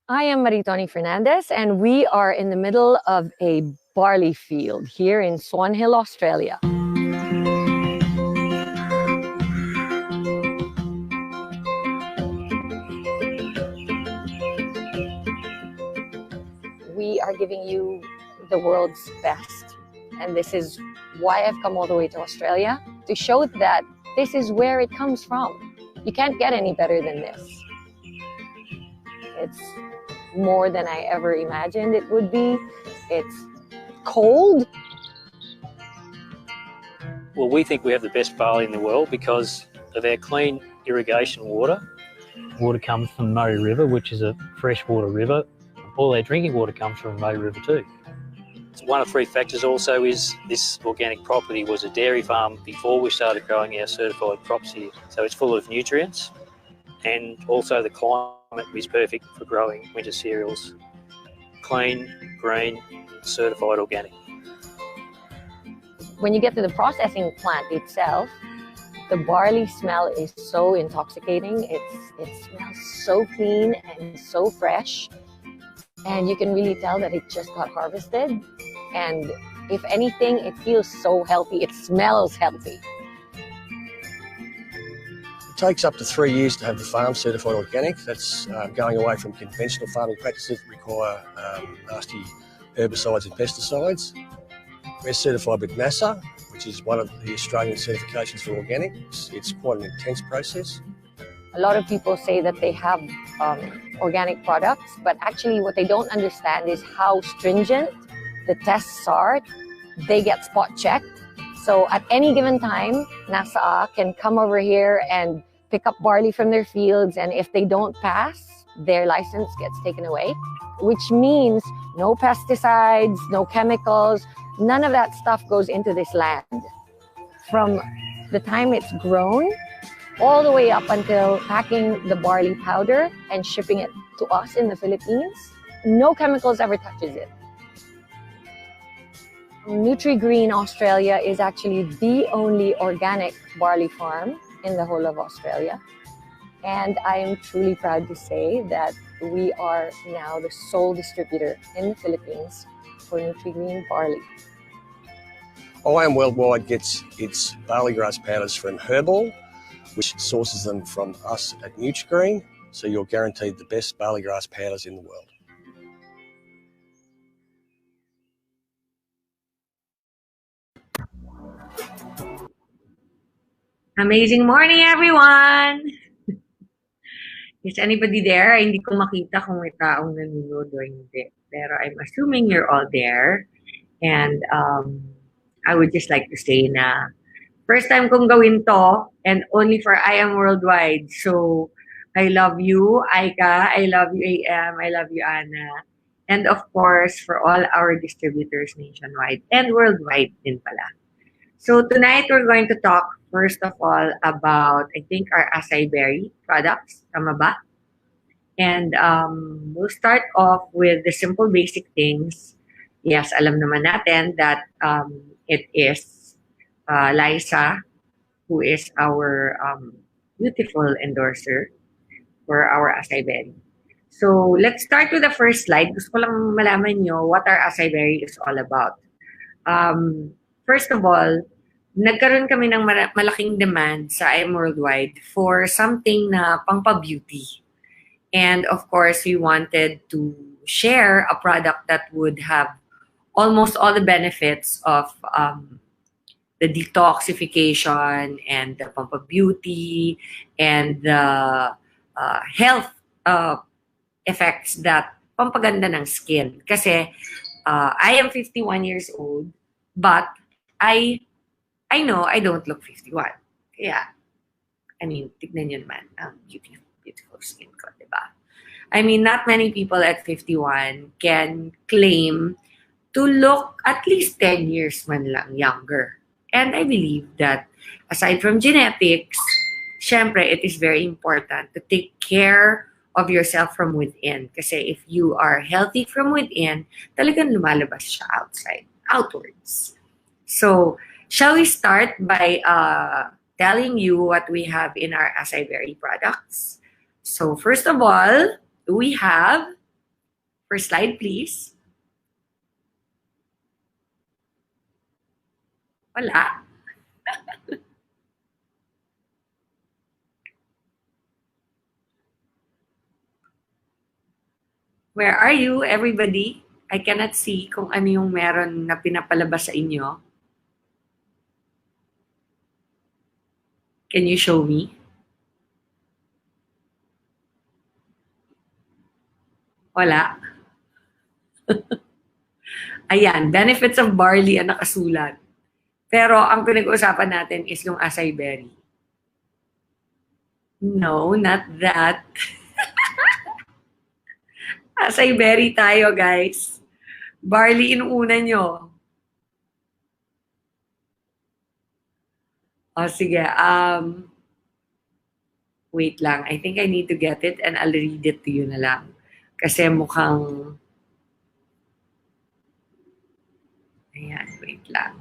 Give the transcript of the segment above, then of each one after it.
I am Maritoni Fernandez, and we are in the middle of a barley field here in Swan Hill, Australia. We are giving you the world's best, and this is why I've come all the way to Australia, to show that this is where it comes from. You can't get any better than this. It's more than I ever imagined it would be. It's cold. Well, we think we have the best barley in the world because of our clean irrigation water. Water comes from the Murray River, which is a freshwater river. All our drinking water comes from the Murray River too. One of three factors also is this organic property was a dairy farm before we started growing our certified crops here. So it's full of nutrients, and also the climate is perfect for growing winter cereals. Clean, green, certified organic. When you get to the processing plant itself, the barley smell is so intoxicating. It smells so clean and so fresh. And you can really tell that it just got harvested. And if anything, it feels so healthy. It smells healthy. It takes up to 3 years to have the farm certified organic. That's going away from conventional farming practices that require nasty herbicides and pesticides. We're certified with NASA, which is one of the Australian certifications for organic. It's quite an intense process. A lot of people say that they have organic products, but actually what they don't understand is how stringent the tests are. They get spot checked. So at any given time, NASA can come over here and pick up barley from their fields, and if they don't pass, their license gets taken away, which means no pesticides, no chemicals, none of that stuff goes into this land. From the time it's grown, all the way up until packing the barley powder and shipping it to us in the Philippines, no chemicals ever touches it. Nutri-Green Australia is actually the only organic barley farm in the whole of Australia. And I am truly proud to say that we are now the sole distributor in the Philippines for Nutri-Green barley. IAM Worldwide gets its barley grass powders from Herbal, which sources them from us at Nutri-Green, so you're guaranteed the best barley grass powders in the world. Amazing morning, everyone! Is anybody there? Hindi ko makita kung may taong nanonood o hindi. Pero I'm assuming you're all there. And I would just like to say na first time kong gawin to and only for IAM Worldwide. So, I love you, Aika. I love you, AM. I love you, Anna. And of course, for all our distributors nationwide and worldwide din pala. So, tonight we're going to talk first of all about, I think, our acai berry products. Tama ba? And we'll start off with the simple basic things. Yes, alam naman natin that it is Liza, who is our beautiful endorser for our acai berry. So, let's start with the first slide. Gusto ko lang malaman nyo what our acai berry is all about. First of all, nagkaroon kami ng malaking demand sa IAM Worldwide for something na pangpa-beauty. And of course, we wanted to share a product that would have almost all the benefits of the detoxification and the pampa-beauty and the health effects that pampaganda ng skin. Kasi I am 51 years old, but I know I don't look 51. Kaya, I mean, tignan nyo naman ang beautiful skin ko, diba? I mean, not many people at 51 can claim to look at least 10 years man lang younger. And I believe that aside from genetics, syempre, it is very important to take care of yourself from within. Kasi if you are healthy from within, talagang lumalabas siya outwards. So, shall we start by telling you what we have in our acai berry products? So, first of all, we have, first slide please. Wala. Where are you, everybody? I cannot see kung ano yung meron na pinapalabas sa inyo. Can you show me? Wala. Ayan, benefits of barley ang nakasulat. Pero ang pinag-uusapan natin is yung acai berry. No, not that. Acai berry tayo, guys. Barley inuuna nyo. O, sige. Wait lang. I think I need to get it and I'll read it to you na lang. Kasi mukhang... Ayan, wait lang.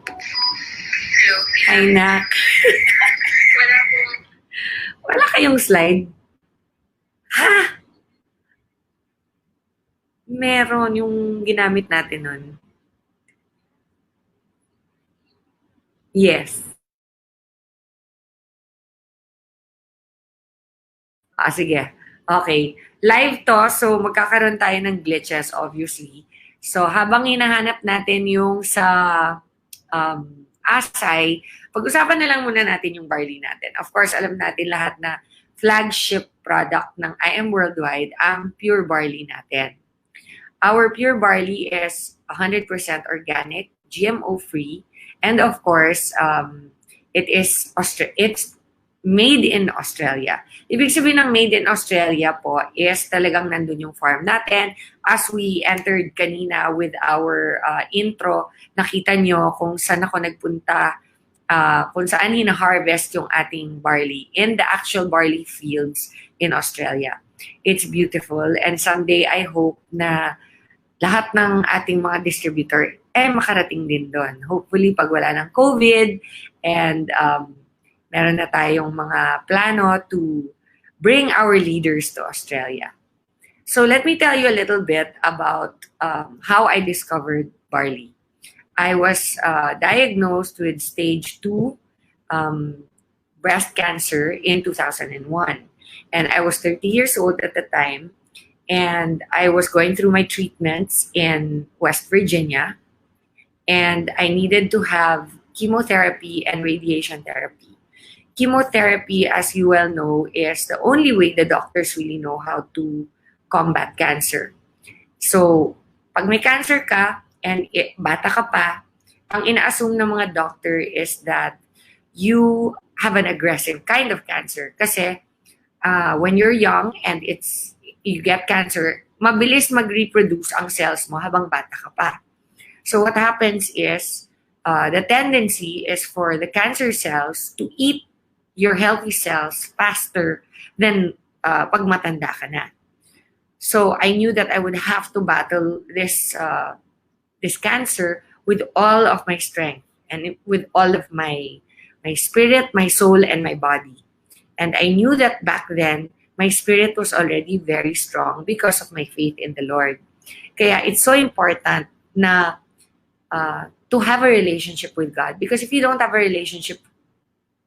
Hello. Ay, nak. Wala po. Wala kayong slide? Ha? Meron yung ginamit natin nun. Yes. Sige. Okay. Live to, so magkakaroon tayo ng glitches, obviously. So habang hinahanap natin yung sa Asay, pag-usapan na lang muna natin yung barley natin. Of course, alam natin lahat na flagship product ng IM Worldwide ang pure barley natin. Our pure barley is 100% organic, GMO-free, and of course, it's made in Australia. Ibig sabihin ng made in Australia po is talagang nandun yung farm natin. As we entered kanina with our intro, nakita nyo kung saan ako nagpunta, kung saan hina-harvest yung ating barley in the actual barley fields in Australia. It's beautiful, and someday I hope na lahat ng ating mga distributor makarating din doon. Hopefully, pag wala ng COVID and meron na tayong mga plano to bring our leaders to Australia. So let me tell you a little bit about how I discovered barley. I was diagnosed with stage 2 breast cancer in 2001. And I was 30 years old at the time. And I was going through my treatments in West Virginia. And I needed to have chemotherapy and radiation therapy. Chemotherapy, as you well know, is the only way the doctors really know how to combat cancer. So, pag may cancer ka and bata ka pa, ang ina-assume ng mga doctor is that you have an aggressive kind of cancer. Kasi when you're young and you get cancer, mabilis mag-reproduce ang cells mo habang bata ka pa. So what happens is, the tendency is for the cancer cells to eat your healthy cells faster than pag matanda ka na. So I knew that I would have to battle this cancer with all of my strength and with all of my spirit, my soul, and my body. And I knew that back then, my spirit was already very strong because of my faith in the Lord. Kaya it's so important na to have a relationship with God. Because if you don't have a relationship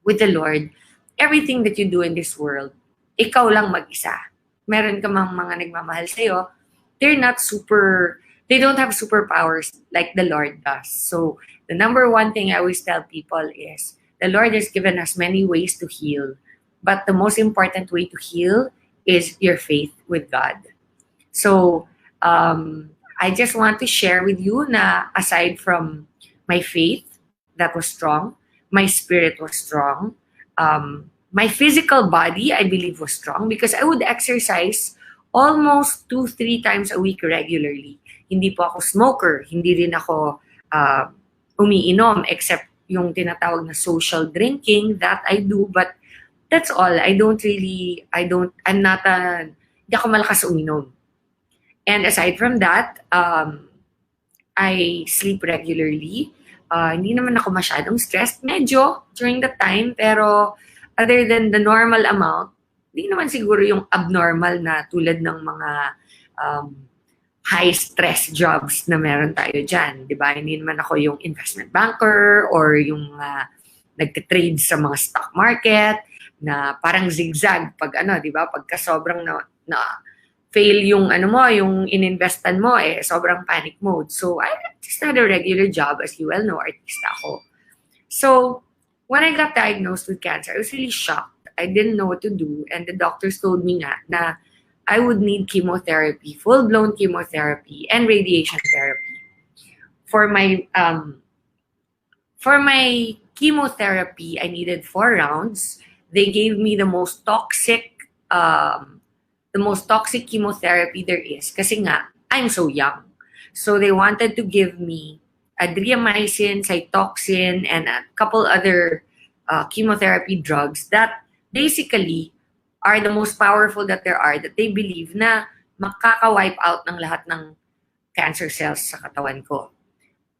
with the Lord, everything that you do in this world, ikaw lang mag-isa. Meron ka mang mga nagmamahal sa'yo, they don't have superpowers like the Lord does. So the number one thing I always tell people is, the Lord has given us many ways to heal. But the most important way to heal is your faith with God. So I just want to share with you na aside from my faith that was strong, my spirit was strong, my physical body, I believe, was strong because I would exercise almost 2-3 times a week regularly. Hindi po ako smoker, hindi rin ako umiinom except yung tinatawag na social drinking that I do, but that's all. Hindi ako malakas uminom. And aside from that, I sleep regularly. Hindi naman ako masyadong stressed. Medyo during the time, pero other than the normal amount, hindi naman siguro yung abnormal na tulad ng mga high-stress jobs na meron tayo dyan. Diba? Hindi naman ako yung investment banker or yung nagtitrade sa mga stock market na parang zigzag pag diba? Pagka sobrang na fail yung yung ininvestan mo, sobrang panic mode. So, I just had a regular job, as you well know, artista ako. So, when I got diagnosed with cancer, I was really shocked. I didn't know what to do. And the doctors told me nga na I would need chemotherapy, full-blown chemotherapy, and radiation therapy. For my chemotherapy, I needed 4 rounds. They gave me the most toxic chemotherapy there is kasi nga, I'm so young. So they wanted to give me adriamycin, cytoxin, and a couple other chemotherapy drugs that basically are the most powerful that there are, that they believe na makaka-wipe out ng lahat ng cancer cells sa katawan ko.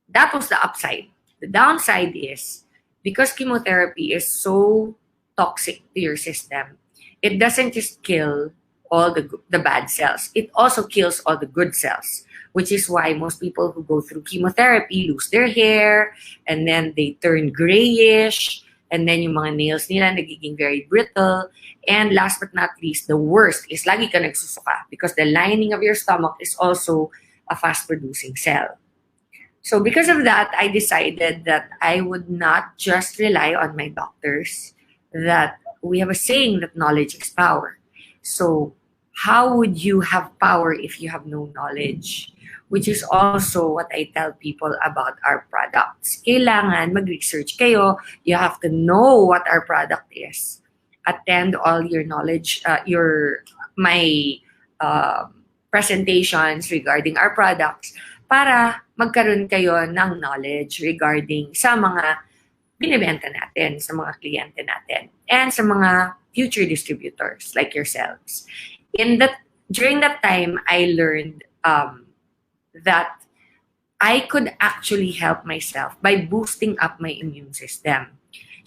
That was the upside. The downside is, because chemotherapy is so toxic to your system, it doesn't just kill all the bad cells. It also kills all the good cells, which is why most people who go through chemotherapy lose their hair, and then they turn grayish, and then yung mga nails nila nagiging very brittle. And last but not least, the worst is lagi ka nagsusuka because the lining of your stomach is also a fast-producing cell. So because of that, I decided that I would not just rely on my doctors, that we have a saying that knowledge is power. So how would you have power if you have no knowledge? Which is also what I tell people about our products. Kailangan mag-research kayo. You have to know what our product is. Attend all your knowledge, my presentations regarding our products para magkaroon kayo ng knowledge regarding sa mga binibenta natin, sa mga kliyente natin, and sa mga future distributors like yourselves. During that time, I learned that I could actually help myself by boosting up my immune system.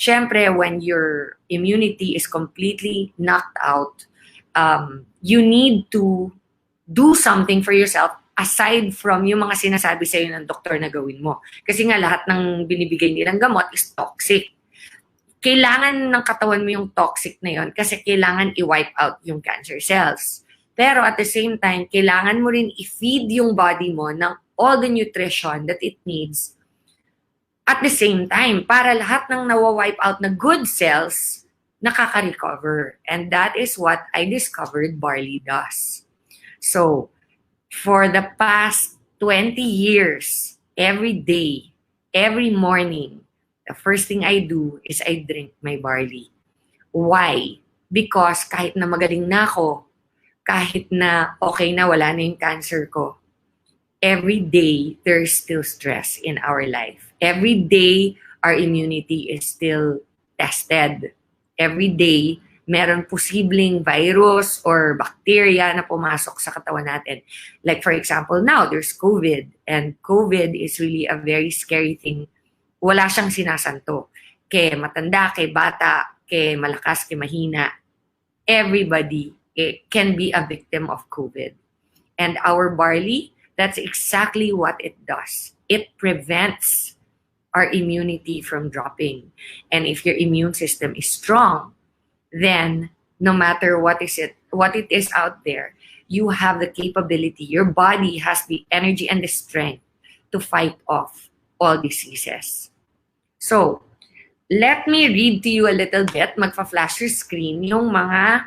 Syempre, when your immunity is completely knocked out, you need to do something for yourself aside from yung mga sinasabi sa'yo ng doktor na gawin mo. Kasi nga lahat ng binibigay nilang gamot is toxic. Kailangan ng katawan mo yung toxic na yun kasi kailangan i-wipe out yung cancer cells. Pero at the same time, kailangan mo rin i-feed yung body mo ng all the nutrition that it needs at the same time para lahat ng nawa-wipe out na good cells nakaka-recover. And that is what I discovered barley does. So, for the past 20 years, every day, every morning, the first thing I do is I drink my barley. Why? Because kahit na magaling na ako, kahit na okay na, wala na yung cancer ko, every day, there's still stress in our life. Every day, our immunity is still tested. Every day, meron posibleng virus or bacteria na pumasok sa katawan natin. Like for example, now there's COVID. And COVID is really a very scary thing. Wala siyang sinasanto. Kay matanda, kay bata, kay malakas, kay mahina. Everybody can be a victim of COVID. And our barley, that's exactly what it does. It prevents our immunity from dropping. And if your immune system is strong, then no matter what it is out there, you have the capability, your body has the energy and the strength to fight off all diseases. So, let me read to you a little bit, magpa-flash your screen, yung mga,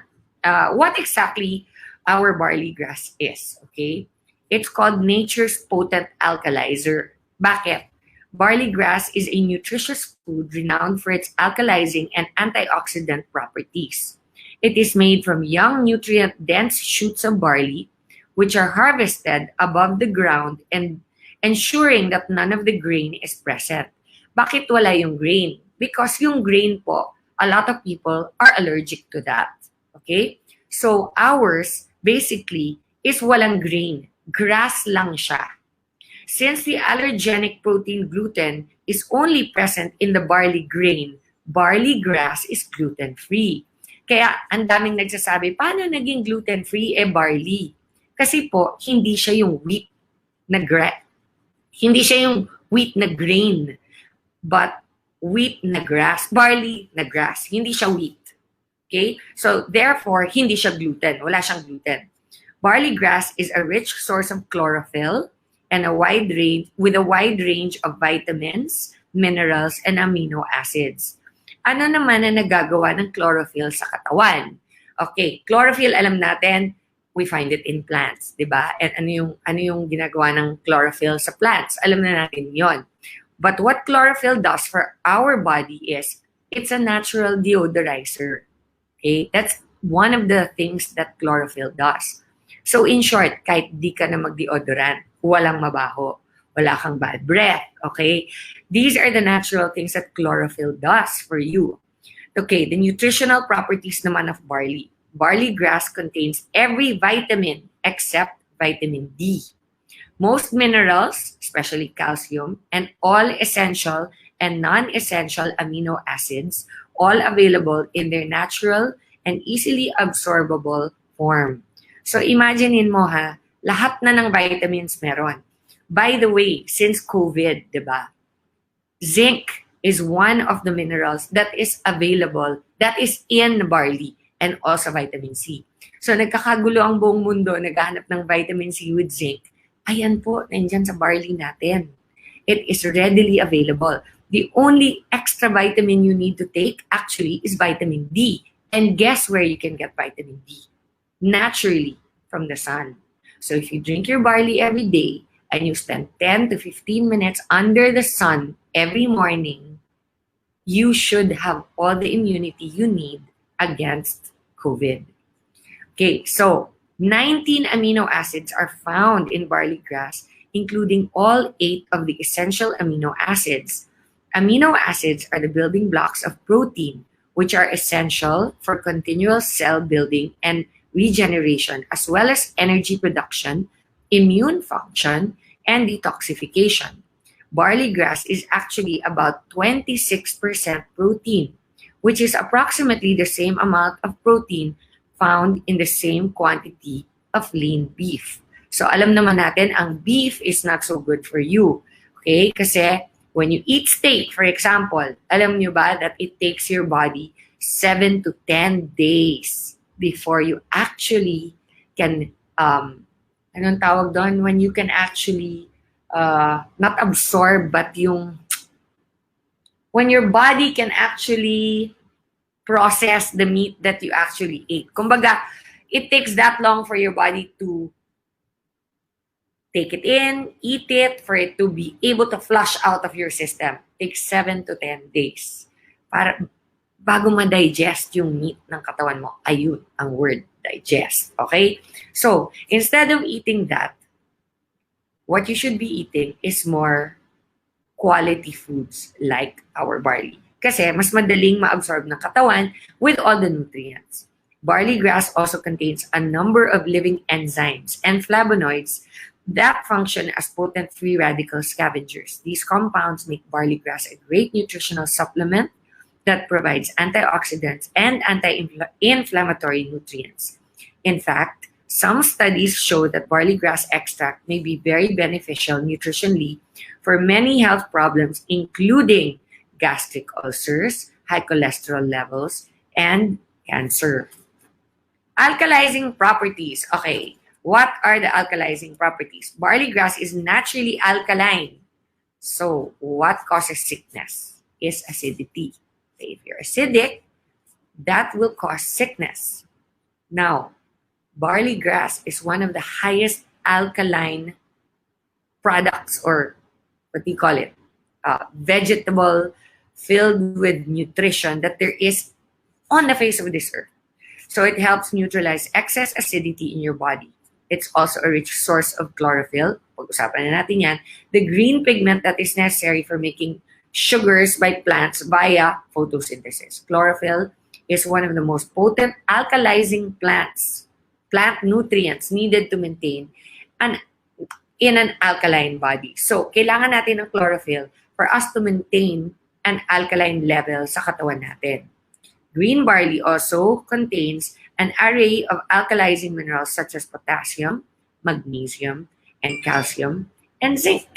what exactly our barley grass is, okay? It's called nature's potent alkalizer. Bakit? Barley grass is a nutritious food renowned for its alkalizing and antioxidant properties. It is made from young, nutrient-dense shoots of barley, which are harvested above the ground and ensuring that none of the grain is present. Bakit wala yung grain? Because yung grain po, a lot of people are allergic to that. Okay? So ours, basically, is walang grain. Grass lang siya. Since the allergenic protein gluten is only present in the barley grain, barley grass is gluten-free. Kaya ang daming nagsasabi, paano naging gluten-free? Barley. Kasi po, hindi siya yung wheat na hindi siya yung wheat na grain, but wheat na grass, barley na grass. Hindi siya wheat. Okay? So therefore, hindi siya gluten. Wala siyang gluten. Barley grass is a rich source of chlorophyll and with a wide range of vitamins, minerals, and amino acids. Ano naman na nagagawa ng chlorophyll sa katawan? Okay, chlorophyll, alam natin, we find it in plants, di ba? And ano yung ginagawa ng chlorophyll sa plants? Alam na natin yon. But what chlorophyll does for our body is, it's a natural deodorizer. Okay, that's one of the things that chlorophyll does. So in short, kahit di ka na mag-deodorant, walang mabaho, wala kang bad breath, okay? These are the natural things that chlorophyll does for you. Okay, the nutritional properties naman of barley. Barley grass contains every vitamin except vitamin D. Most minerals, especially calcium, and all essential and non-essential amino acids, all available in their natural and easily absorbable form. So imaginein mo ha, lahat na ng vitamins meron. By the way, since COVID, di ba? Zinc is one of the minerals that is available, that is in barley, and also vitamin C. So nagkakagulo ang buong mundo, naghahanap ng vitamin C with zinc. Ayan po, nandyan sa barley natin. It is readily available. The only extra vitamin you need to take actually is vitamin D. And guess where you can get vitamin D? Naturally, from the sun. So if you drink your barley every day and you spend 10 to 15 minutes under the sun every morning, you should have all the immunity you need against COVID. Okay, so 19 amino acids are found in barley grass, including all 8 of the essential amino acids. Amino acids are the building blocks of protein, which are essential for continual cell building and regeneration, as well as energy production, immune function, and detoxification. Barley grass is actually about 26% protein, which is approximately the same amount of protein found in the same quantity of lean beef. So alam naman natin, ang beef is not so good for you. Okay? Kasi when you eat steak, for example, alam nyo ba that it takes your body 7 to 10 days before you actually can, anong tawag doon? When you can actually, not absorb, but when your body can actually process the meat that you actually ate. Kumbaga, it takes that long for your body to take it in, eat it, for it to be able to flush out of your system. It takes 7 to 10 days para bago ma-digest yung meat ng katawan mo. Ayun, ang word, digest. Okay? So, instead of eating that, what you should be eating is more quality foods like our barley. Kasi mas madaling ma-absorb ng katawan with all the nutrients. Barley grass also contains a number of living enzymes and flavonoids that function as potent free radical scavengers. These compounds make barley grass a great nutritional supplement that provides antioxidants and anti-inflammatory nutrients. In fact, some studies show that barley grass extract may be very beneficial nutritionally for many health problems, including gastric ulcers, high cholesterol levels, and cancer. Alkalizing properties. Okay, what are the alkalizing properties? Barley grass is naturally alkaline. So, what causes sickness is acidity. Okay, if you're acidic, that will cause sickness. Now, barley grass is one of the highest alkaline products, or what do you call it? Vegetable filled with nutrition that there is on the face of this earth. So it helps neutralize excess acidity in your body. It's also a rich source of chlorophyll. Pag-usapan na natin yan. The green pigment that is necessary for making sugars by plants via photosynthesis. Chlorophyll is one of the most potent alkalizing plant nutrients needed to maintain in an alkaline body. So, kailangan natin ng chlorophyll for us to maintain an alkaline level sa katawan natin. Green barley also contains an array of alkalizing minerals such as potassium, magnesium, and calcium, and zinc.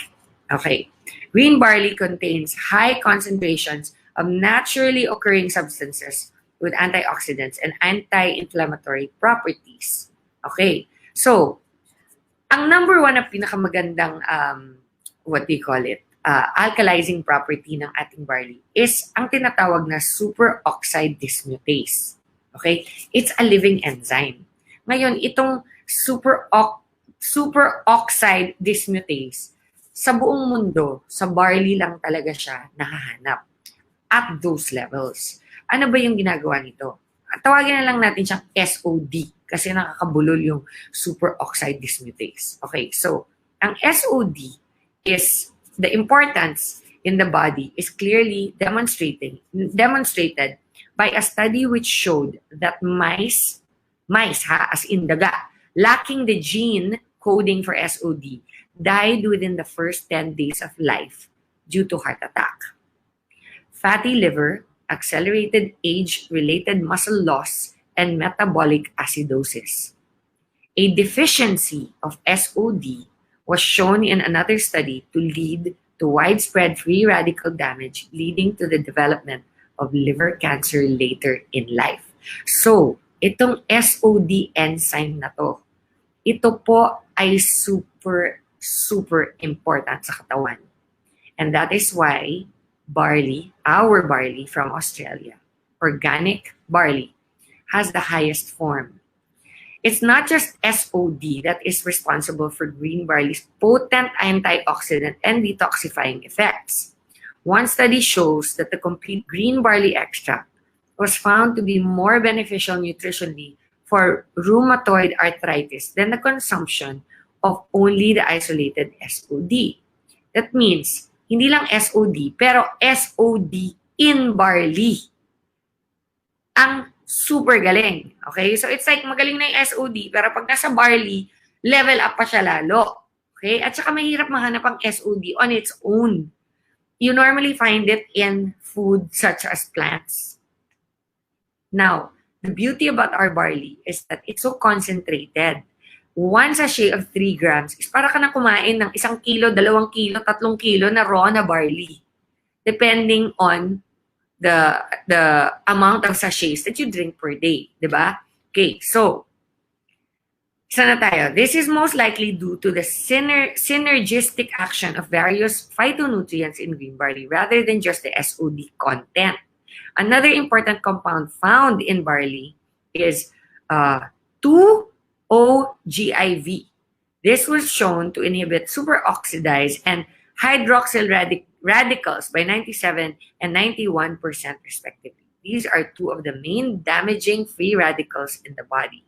Okay. Green barley contains high concentrations of naturally occurring substances with antioxidants and anti-inflammatory properties. Okay. So, ang number one na pinakamagandang, alkalizing property ng ating barley is ang tinatawag na superoxide dismutase. Okay? It's a living enzyme. Ngayon, itong superoxide dismutase, sa buong mundo, sa barley lang talaga siya nakahanap at those levels. Ano ba yung ginagawa nito? Tawagin na lang natin siyang SOD kasi nakakabulol yung superoxide dismutase. Okay, so ang SOD is the importance in the body is clearly demonstrated by a study which showed that mice as in daga, lacking the gene coding for SOD, died within the first 10 days of life due to heart attack. Fatty liver, accelerated age-related muscle loss, and metabolic acidosis. A deficiency of SOD was shown in another study to lead to widespread free radical damage, leading to the development of liver cancer later in life. So, itong SOD enzyme na to, ito po ay super super important sa katawan. And that is why barley, our barley from Australia, organic barley, has the highest form. It's not just SOD that is responsible for green barley's potent antioxidant and detoxifying effects. One study shows that the complete green barley extract was found to be more beneficial nutritionally for rheumatoid arthritis than the consumption of only the isolated SOD. That means, hindi lang SOD, pero SOD in barley. Ang super galing. Okay? So it's like magaling na yung SOD, pero pag nasa barley, level up pa siya lalo. Okay? At saka mahirap mahanap ang SOD on its own. You normally find it in food such as plants. Now, the beauty about our barley is that it's so concentrated. One sachet of 3 grams is para ka na kumain ng 1 kilo, 2 kilo, 3 kilo na raw na barley. Depending on the amount of sachets that you drink per day. Diba? Okay, so, isa na tayo. This is most likely due to the synergistic action of various phytonutrients in green barley rather than just the SOD content. Another important compound found in barley is 2-OGIV. This was shown to inhibit superoxidized and hydroxyl radicals by 97 and 91% respectively. These are 2 of the main damaging free radicals in the body.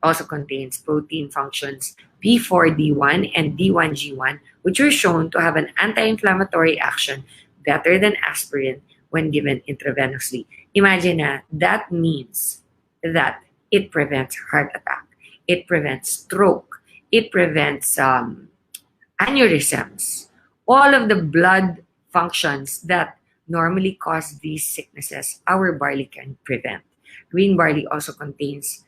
Also contains protein functions P4D1 and D1G1, which were shown to have an anti-inflammatory action better than aspirin when given intravenously. Imagine that means that it prevents heart attack, it prevents stroke, it prevents aneurysms, all of the blood functions that normally cause these sicknesses, our barley can prevent. Green barley also contains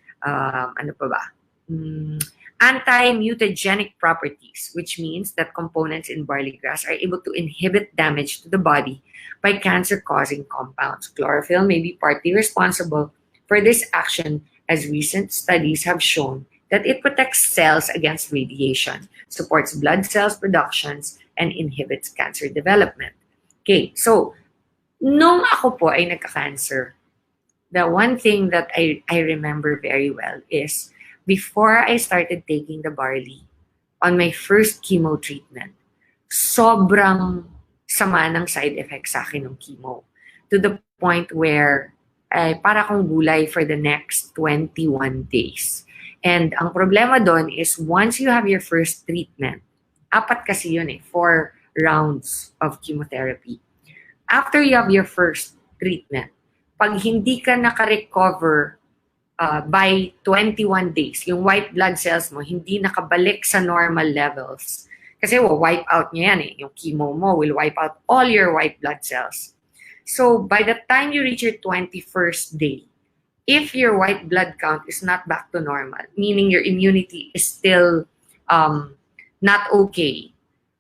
anti-mutagenic properties, which means that components in barley grass are able to inhibit damage to the body by cancer-causing compounds. Chlorophyll may be partly responsible for this action, as recent studies have shown that it protects cells against radiation, supports blood cells productions, and inhibits cancer development. Okay, so, nung ako po ay nagka-cancer, the one thing that I remember very well is before I started taking the barley on my first chemo treatment, sobrang sama ng side effects sa akin ng chemo. To the point where para akong gulay for the next 21 days. And ang problema doon is once you have your first treatment, 4 kasi yun 4 rounds of chemotherapy. After you have your first treatment, pag hindi ka naka-recover by 21 days, yung white blood cells mo hindi nakabalik sa normal levels. Kasi wipe out niya yan yung chemo mo will wipe out all your white blood cells. So by the time you reach your 21st day, if your white blood count is not back to normal, meaning your immunity is still not okay,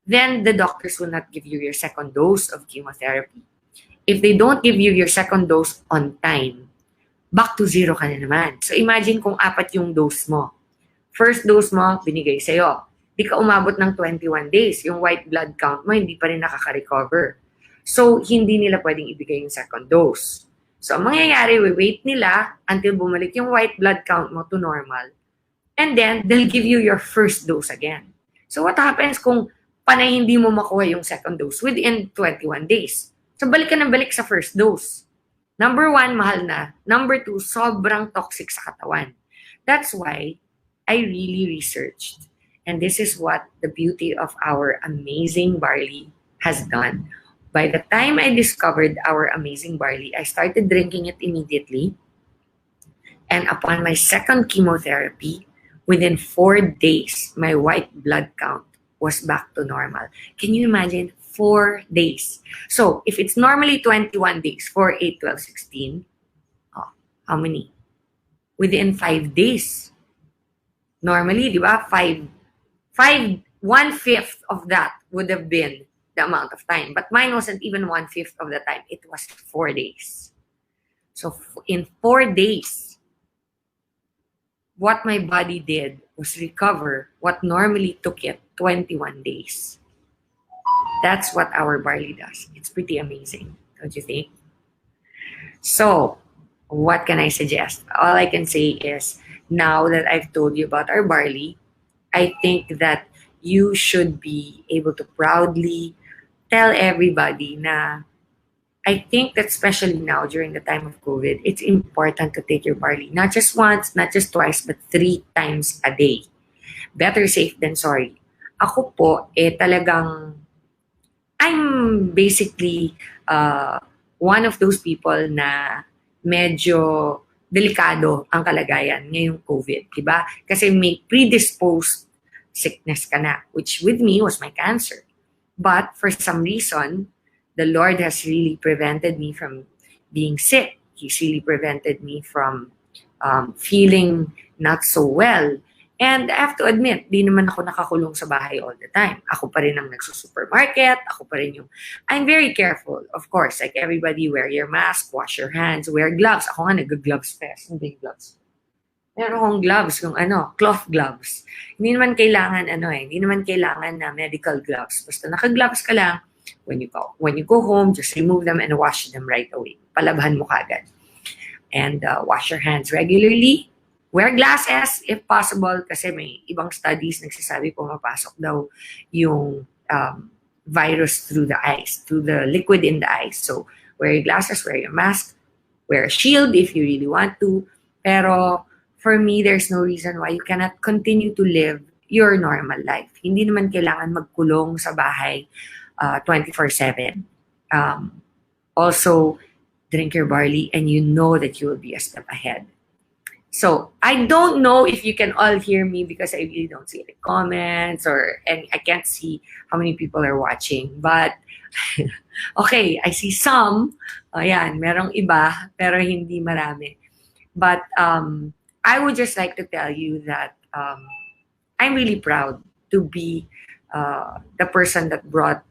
then the doctors will not give you your second dose of chemotherapy. If they don't give you your second dose on time, back to 0 ka na naman. So imagine kung 4 yung dose mo. First dose mo, binigay sa'yo. Di ka umabot ng 21 days. Yung white blood count mo, hindi pa rin nakaka-recover. So, hindi nila pwedeng ibigay yung second dose. So, ang mangyayari, wait nila until bumalik yung white blood count mo to normal. And then, they'll give you your first dose again. So, what happens kung panay hindi mo makuha yung second dose within 21 days? So, balik ka na balik sa first dose. Number 1, mahal na. Number 2, sobrang toxic sa katawan. That's why I really researched. And this is what the beauty of our amazing barley has done. By the time I discovered our amazing barley, I started drinking it immediately. And upon my second chemotherapy, within 4 days, my white blood count was back to normal. Can you imagine? 4 days. So, if it's normally 21 days, 4, 8, 12, 16, how many? Within 5 days. Normally, di ba? 1/5 of that would have been the amount of time. But mine wasn't even 1/5 of the time. It was 4 days. So, in 4 days, what my body did was recover what normally took it 21 days. That's what our barley does. It's pretty amazing, don't you think? So, what can I suggest? All I can say is, now that I've told you about our barley, I think that you should be able to proudly tell everybody na I think that especially now during the time of COVID, it's important to take your barley. Not just once, not just twice, but 3 times a day. Better safe than sorry. Ako po, talagang, I'm basically one of those people na medyo delikado ang kalagayan ngayong COVID, diba? Kasi may predisposed sickness ka na, which with me was my cancer. But for some reason, the Lord has really prevented me from being sick. He's really prevented me from feeling not so well. And I have to admit, di naman ako nakakulong sa bahay all the time. Ako pa rin ang nagsusupermarket. Ako pa rin yung... I'm very careful, of course. Like everybody, wear your mask, wash your hands, wear gloves. Ako nga nag-gloves pa. Hindi gloves. Meron akong gloves, yung cloth gloves. Hindi naman kailangan na medical gloves. Basta naka-gloves ka lang. When you go home, just remove them and wash them right away. Palabhan mo kagad. And wash your hands regularly. Wear glasses if possible kasi may ibang studies nagsasabi pumapasok daw yung virus through the eyes, through the liquid in the eyes. So wear your glasses, wear your mask, wear a shield if you really want to. Pero for me, there's no reason why you cannot continue to live your normal life. Hindi naman kailangan magkulong sa bahay 24/7. Also, drink your barley and you know that you will be a step ahead. So, I don't know if you can all hear me because I really don't see the comments and I can't see how many people are watching. But, okay, I see some. Ayan, merong iba, pero hindi marami. But, I would just like to tell you that I'm really proud to be the person that brought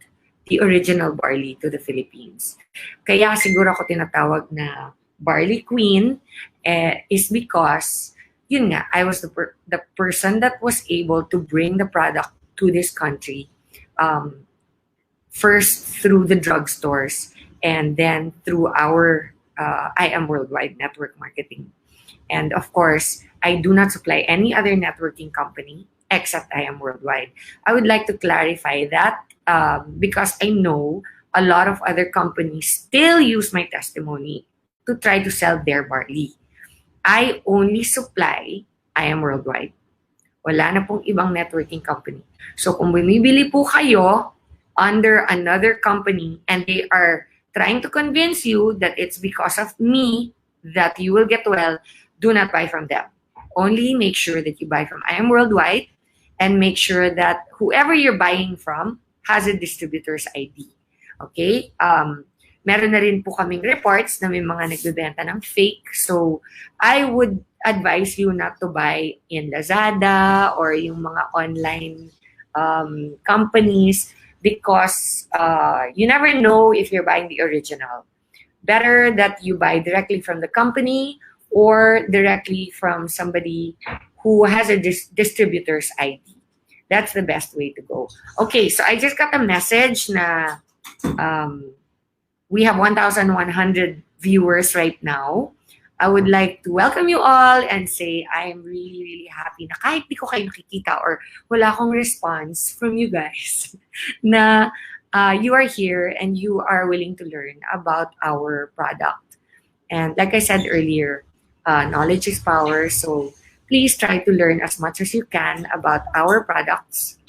the original barley to the Philippines. Kaya siguro ako tinatawag na Barley Queen is because, yun nga, I was the person that was able to bring the product to this country first through the drugstores and then through our I Am Worldwide network marketing. And of course, I do not supply any other networking company except I Am Worldwide. I would like to clarify that because I know a lot of other companies still use my testimony to try to sell their barley. I only supply I Am Worldwide. Wala na pong ibang networking company. So kung bumibili po kayo under another company and they are trying to convince you that it's because of me that you will get well, do not buy from them. Only make sure that you buy from I Am Worldwide and make sure that whoever you're buying from has a distributor's ID. Okay? Meron na rin po kaming reports na may mga nagbebenta ng fake. So, I would advise you not to buy in Lazada or yung mga online companies because you never know if you're buying the original. Better that you buy directly from the company or directly from somebody who has a distributor's ID. That's the best way to go. Okay, so I just got a message na we have 1,100 viewers right now. I would like to welcome you all and say I am really, really happy na kahit di ko kayo nakikita or wala akong response from you guys na you are here and you are willing to learn about our product. And like I said earlier, knowledge is power. So please try to learn as much as you can about our products.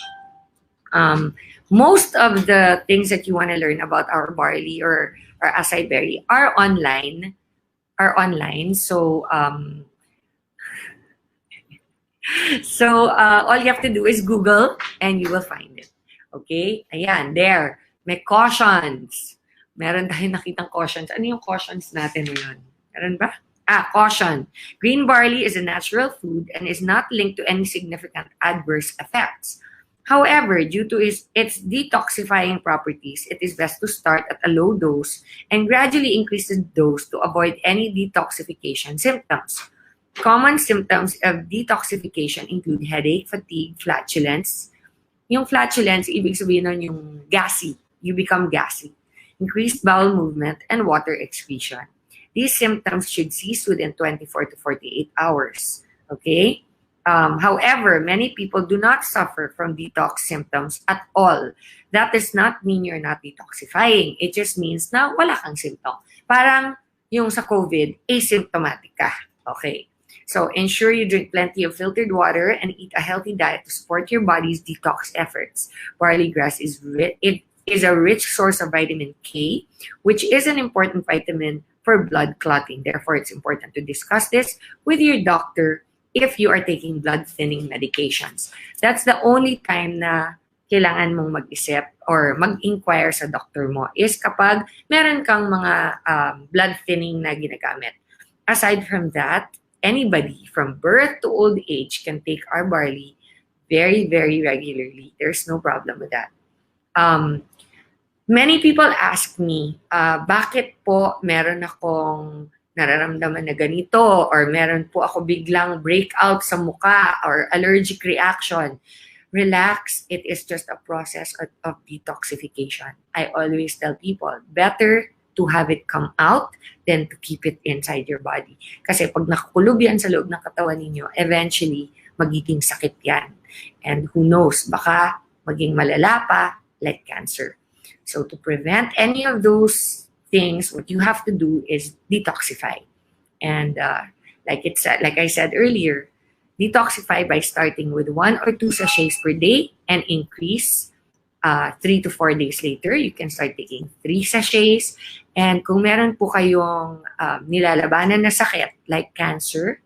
Most of the things that you want to learn about our barley or acai berry are online. So all you have to do is Google and you will find it. Okay? Ayan, there. May cautions. Meron tayong nakitang cautions. Ano yung cautions natin ngayon? Meron ba? Caution. Green barley is a natural food and is not linked to any significant adverse effects. However, due to its detoxifying properties, it is best to start at a low dose and gradually increase the dose to avoid any detoxification symptoms. Common symptoms of detoxification include headache, fatigue, flatulence. Yung flatulence, ibig sabihin nun yung gassy. You become gassy. Increased bowel movement and water excretion. These symptoms should cease within 24 to 48 hours. Okay? However, many people do not suffer from detox symptoms at all. That does not mean you're not detoxifying. It just means na wala kang symptom. Parang yung sa COVID, asymptomatic ka. Okay. So ensure you drink plenty of filtered water and eat a healthy diet to support your body's detox efforts. Barley grass is a rich source of vitamin K, which is an important vitamin for blood clotting. Therefore, it's important to discuss this with your doctor if you are taking blood thinning medications. That's the only time na kailangan mong mag-isip or mag-inquire sa doctor mo is kapag meron kang mga blood thinning na ginagamit. Aside from that, anybody from birth to old age can take our barley very, very regularly. There's no problem with that. Many people ask me, bakit po meron akong nararamdaman na ganito or meron po ako biglang breakout sa muka or allergic reaction. Relax, it is just a process of detoxification. I always tell people, better to have it come out than to keep it inside your body. Kasi pag nakakulog yan sa loob ng katawan ninyo, eventually, magiging sakit yan. And who knows, baka maging malala pa, like cancer. So to prevent any of those things, what you have to do is detoxify. And like I said earlier, detoxify by starting with 1 or 2 sachets per day and increase 3 to 4 days later. You can start taking 3 sachets. And kung meron po kayong nilalabanan na sakit like cancer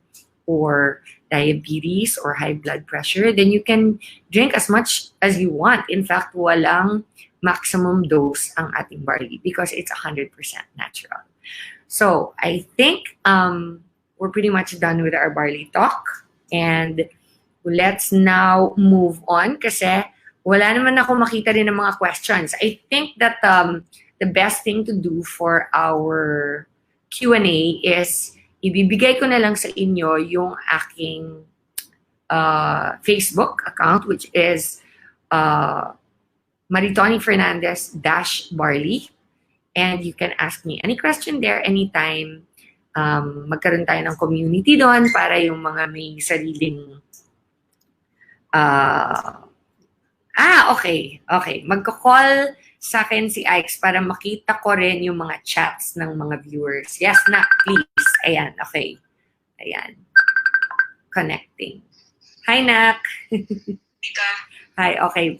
or diabetes or high blood pressure, then you can drink as much as you want. In fact, walang maximum dose ang ating barley because it's 100% natural. So I think we're pretty much done with our barley talk. And let's now move on kasi wala naman ako makita rin ng mga questions. I think that the best thing to do for our Q&A is ibibigay ko na lang sa inyo yung aking Facebook account, which is Maritoni Fernandez -barley. And you can ask me any question there anytime. Magkaroon tayo ng community doon para yung mga may sariling okay. Magko-call sa akin si Ike's para makita ko rin yung mga chats ng mga viewers. Yes, Nak, please. Ayan, okay. Ayan. Connecting. Hi, Nak. Ika. Hi, okay.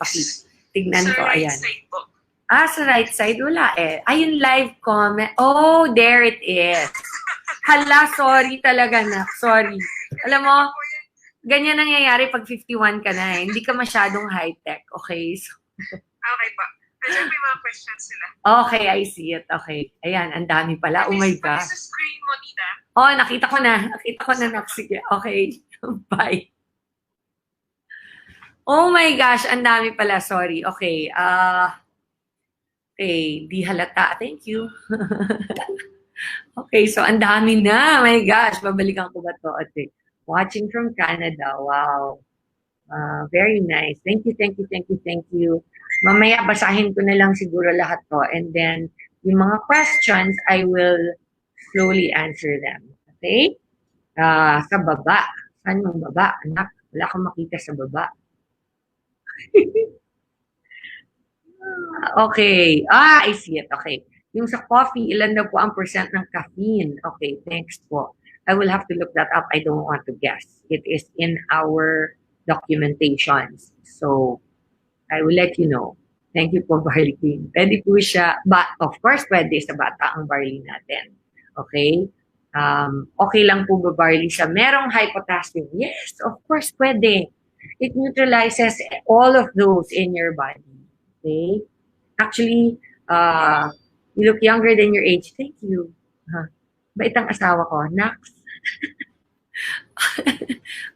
Tignan ko. Right Ayan. side po. Sa right side, wala eh. Ayun, live comment. Oh, there it is. Hala, sorry talaga, Nak. Sorry. Alam mo, ganyan nangyayari pag 51 ka na eh. Hindi ka masyadong high-tech. Okay? So, Okay pa. Kasi may mga questions sila. okay, I see it. Okay. Ayan, ang dami pala. Oh my God. Sa screen mo, Nina. Oh, nakita ko na. Nak. Sige. Okay. Bye. Oh my gosh, ang dami pala. Sorry. Okay. Okay, di halata. Thank you. Okay, so ang dami na. My gosh, babalikan ko ba to? Okay. Watching from Canada. Wow. Very nice. Thank you. Mamaya basahin ko na lang siguro lahat to. And then, yung mga questions, I will slowly answer them. Okay? Sa baba. Saan yung baba? Anak, wala akong makita sa baba. Okay. I see it. Okay. Yung sa coffee, ilan na po ang percent ng caffeine? Okay, thanks po. I will have to look that up. I don't want to guess. It is in our documentations. So, I will let you know. Thank you po, Barley Queen. Pwede po siya, but of course, pwede sa bata ang barley natin. Okay? Okay lang po ba barley siya? Merong high potassium? Yes, of course, pwede. It neutralizes all of those in your body. Okay? Actually, you look younger than your age. Thank you. Bait ang asawa ko. Nax.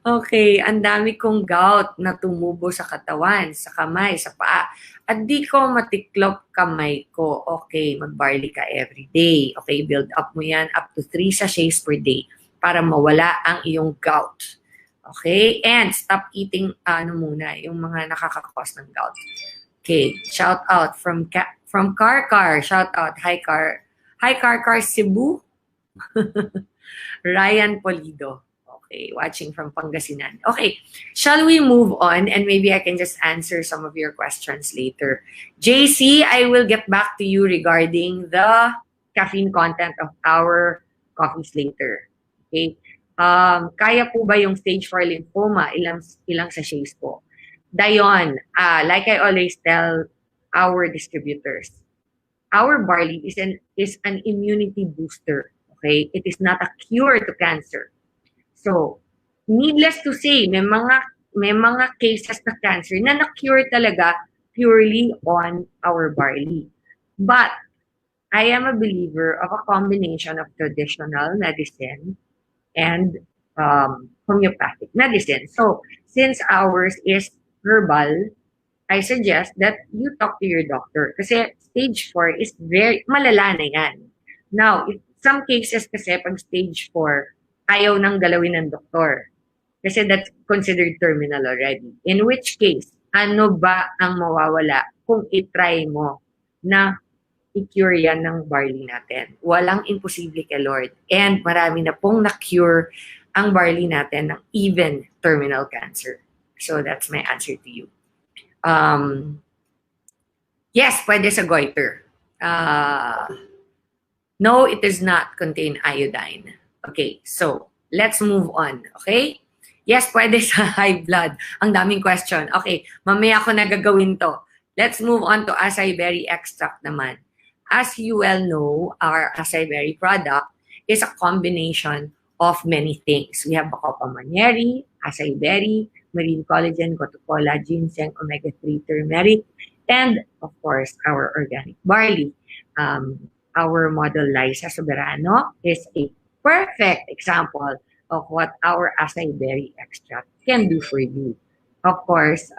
Okay, ang dami kong gout na tumubo sa katawan, sa kamay, sa paa. At di ko matiklop kamay ko. Okay, mag-barley ka every day. Okay, build up mo yan up to 3 sachets per day. para mawala ang iyong gout. Okay? And stop eating yung mga nakaka-cause ng gout. Okay, shout out from Car. Shout out. Hi Car Cebu. Ryan Polido. Okay, watching from Pangasinan. Okay, shall we move on and maybe I can just answer some of your questions later. JC, I will get back to you regarding the caffeine content of our coffees later. Okay. Kaya po ba yung stage 4 lymphoma? Ilang sachets po? Dayon, like I always tell our distributors, our barley is an immunity booster. Okay? It is not a cure to cancer. So, needless to say, may mga cases na cancer na na-cure talaga purely on our barley. But, I am a believer of a combination of traditional medicine and homeopathic medicine. So, since ours is herbal, I suggest that you talk to your doctor kasi stage 4 is very malala na yan. Now, in some cases kasi pag stage 4, ayaw nang galawin ng doktor kasi that's considered terminal already. In which case, ano ba ang mawawala kung itry mo na i-cure yan ng barley natin? Walang imposible kay Lord. And marami na pong na-cure ang barley natin ng even terminal cancer. So that's my answer to you. Yes, pwede sa goiter. No, it does not contain iodine. Okay, so let's move on. Okay? Yes, pwede sa high blood. Ang daming question. Okay, mamaya ko nagagawin to. Let's move on to acai berry extract naman. As you well know, our acai berry product is a combination of many things. We have Bacopa manieri, acai berry, marine collagen, coca-cola, ginseng, omega-3, turmeric, and of course, our organic barley. Our model Liza Soberano is a perfect example of what our acai berry extract can do for you. Of course,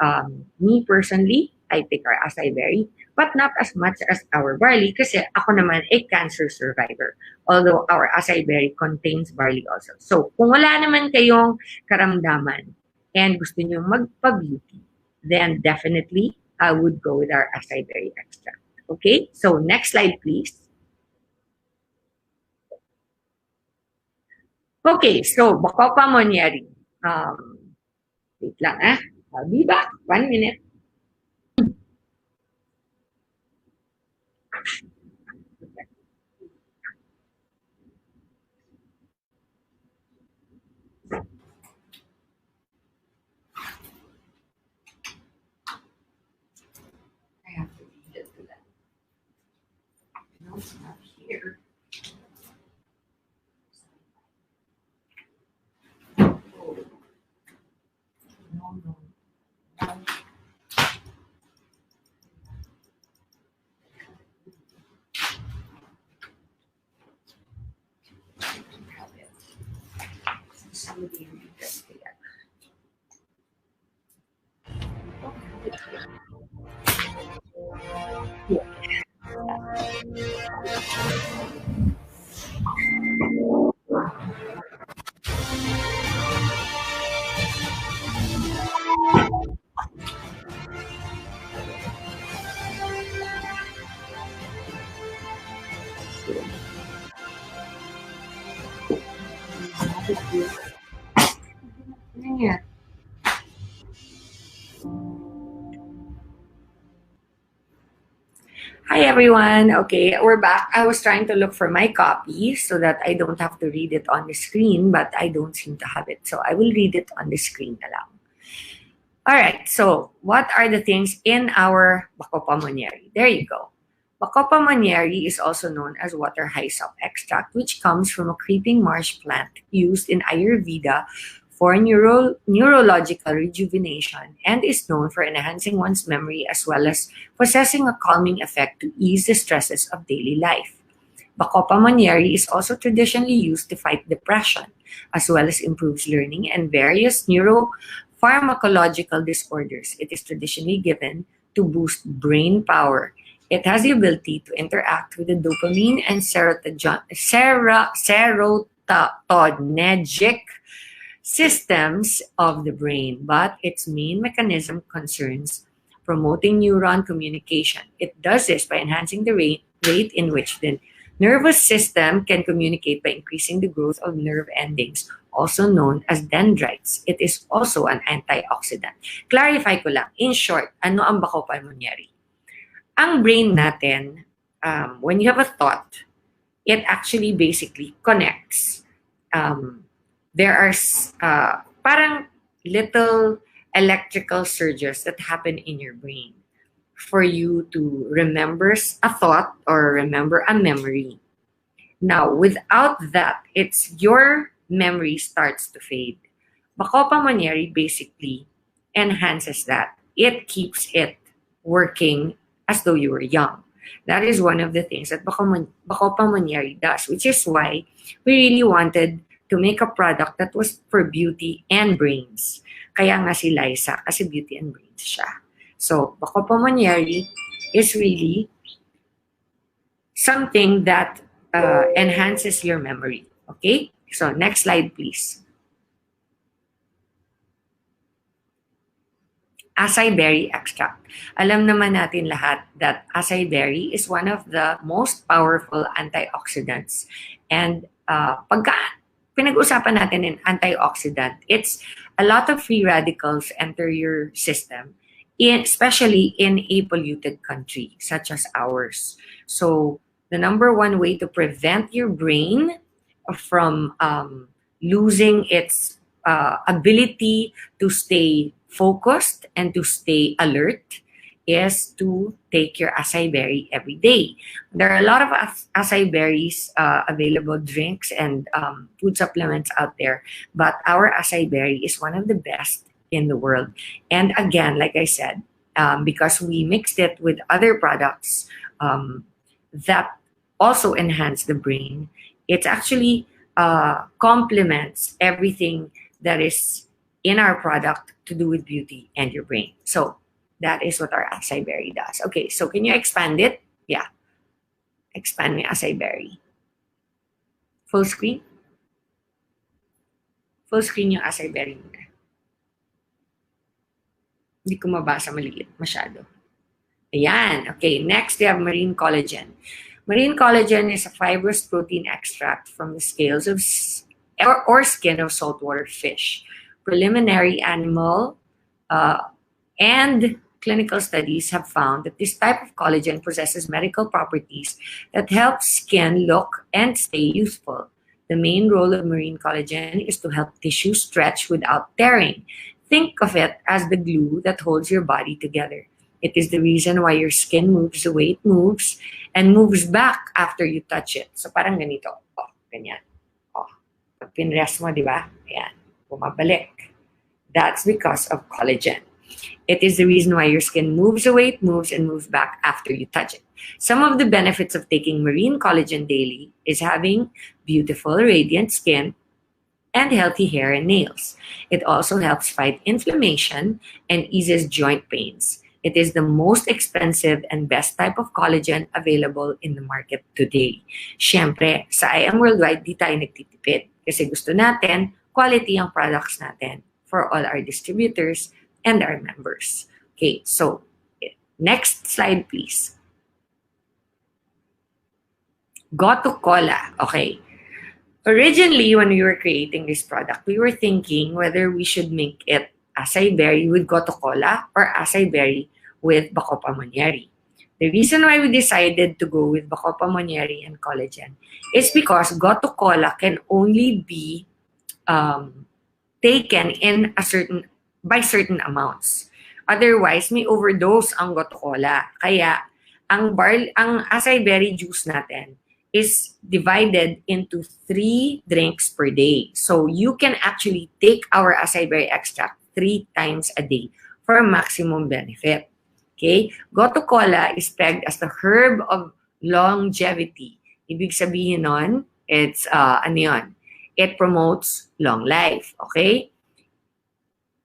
me personally, I take our acai berry, but not as much as our barley kasi ako naman a cancer survivor. Although our acai berry contains barley also. So, kung wala naman kayong karamdaman and gusto nyo magpa-beauty, then definitely I would go with our acai berry extract. Okay? So, next slide please. Okay, so Bacopa manieri. Wait lang I'll be back. 1 minute. I have to read it to them. No, it's not here. No. Somebody read this together. Yeah. Hi everyone. Okay, we're back. I was trying to look for my copy so that I don't have to read it on the screen, but I don't seem to have it. So I will read it on the screen na lang. Alright, so what are the things in our Bacopa manieri? There you go. Bacopa manieri is also known as water hyssop extract, which comes from a creeping marsh plant used in Ayurveda for neurological rejuvenation and is known for enhancing one's memory as well as possessing a calming effect to ease the stresses of daily life. Bacopa manieri is also traditionally used to fight depression, as well as improves learning and various neuropharmacological disorders. It is traditionally given to boost brain power. It has the ability to interact with the dopamine and serotonin serotonergic systems of the brain, but its main mechanism concerns promoting neuron communication. It does this by enhancing the rate in which the nervous system can communicate by increasing the growth of nerve endings, also known as dendrites. It is also an antioxidant. Clarify ko lang, in short, ano ang bako pulmonary? Ang brain natin, when you have a thought, it actually basically connects. There are parang little electrical surges that happen in your brain for you to remember a thought or remember a memory. Now, without that, it's your memory starts to fade. Bako pulmonary basically enhances that. It keeps it working as though you were young. That is one of the things that bako pulmonary does, which is why we really wanted to make a product that was for beauty and brains. Kaya nga si Liza, kasi beauty and brains siya. So, bako pulmonary is really something that enhances your memory. Okay? So, next slide, please. Acai berry extract. Alam naman natin lahat that acai berry is one of the most powerful antioxidants. And pagka pinag-usapan natin in antioxidant, it's a lot of free radicals enter your system, especially in a polluted country such as ours. So the number one way to prevent your brain from losing its ability to stay focused and to stay alert is to take your acai berry every day. There are a lot of acai berries available, drinks and food supplements out there, but our acai berry is one of the best in the world. And again, like I said, because we mixed it with other products that also enhance the brain, it actually complements everything that is in our product to do with beauty and your brain. So that is what our acai berry does. Okay, so can you expand it? Yeah. Expand my acai berry. Full screen? Full screen yung acai berry muna. Hindi ko mabasa, maliit masyado. Ayan. Okay, next we have marine collagen. Marine collagen is a fibrous protein extract from the scales of or skin of saltwater fish. Preliminary animal and clinical studies have found that this type of collagen possesses medical properties that help skin look and stay youthful. The main role of marine collagen is to help tissue stretch without tearing. Think of it as the glue that holds your body together. It is the reason why your skin moves the way it moves and moves back after you touch it. So parang ganito. Oh, ganyan. Oh, pag pinrest mo, di ba? Ayan. Bumabalik. That's because of collagen. It is the reason why your skin moves the way it moves and moves back after you touch it. Some of the benefits of taking marine collagen daily is having beautiful, radiant skin and healthy hair and nails. It also helps fight inflammation and eases joint pains. It is the most expensive and best type of collagen available in the market today. Siyempre, sa I Am Worldwide, di tayo nagtitipid kasi gusto natin quality ang products natin for all our distributors and our members. Okay, so next slide, please. Gotu Cola. Okay. Originally, when we were creating this product, we were thinking whether we should make it acai berry with Gotu Cola or acai berry with bako pulmonary. The reason why we decided to go with bako pulmonary and collagen is because Gotu Cola can only be taken in by certain amounts. Otherwise, may overdose ang Gotu Cola. Kaya ang acai berry juice natin is divided into 3 drinks per day. So you can actually take our acai berry extract 3 times a day for maximum benefit. Okay? Gotu Cola is pegged as the herb of longevity. Ibig sabihin nun, it's, it promotes long life. Okay?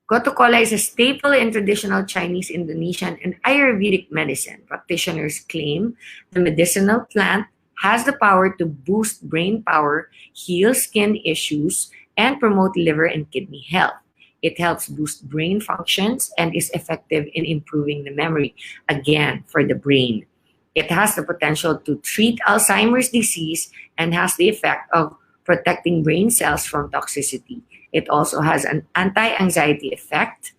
Gotu Cola is a staple in traditional Chinese, Indonesian, and Ayurvedic medicine. Practitioners claim the medicinal plant has the power to boost brain power, heal skin issues, and promote liver and kidney health. It helps boost brain functions and is effective in improving the memory, again, for the brain. It has the potential to treat Alzheimer's disease and has the effect of protecting brain cells from toxicity. It also has an anti-anxiety effect,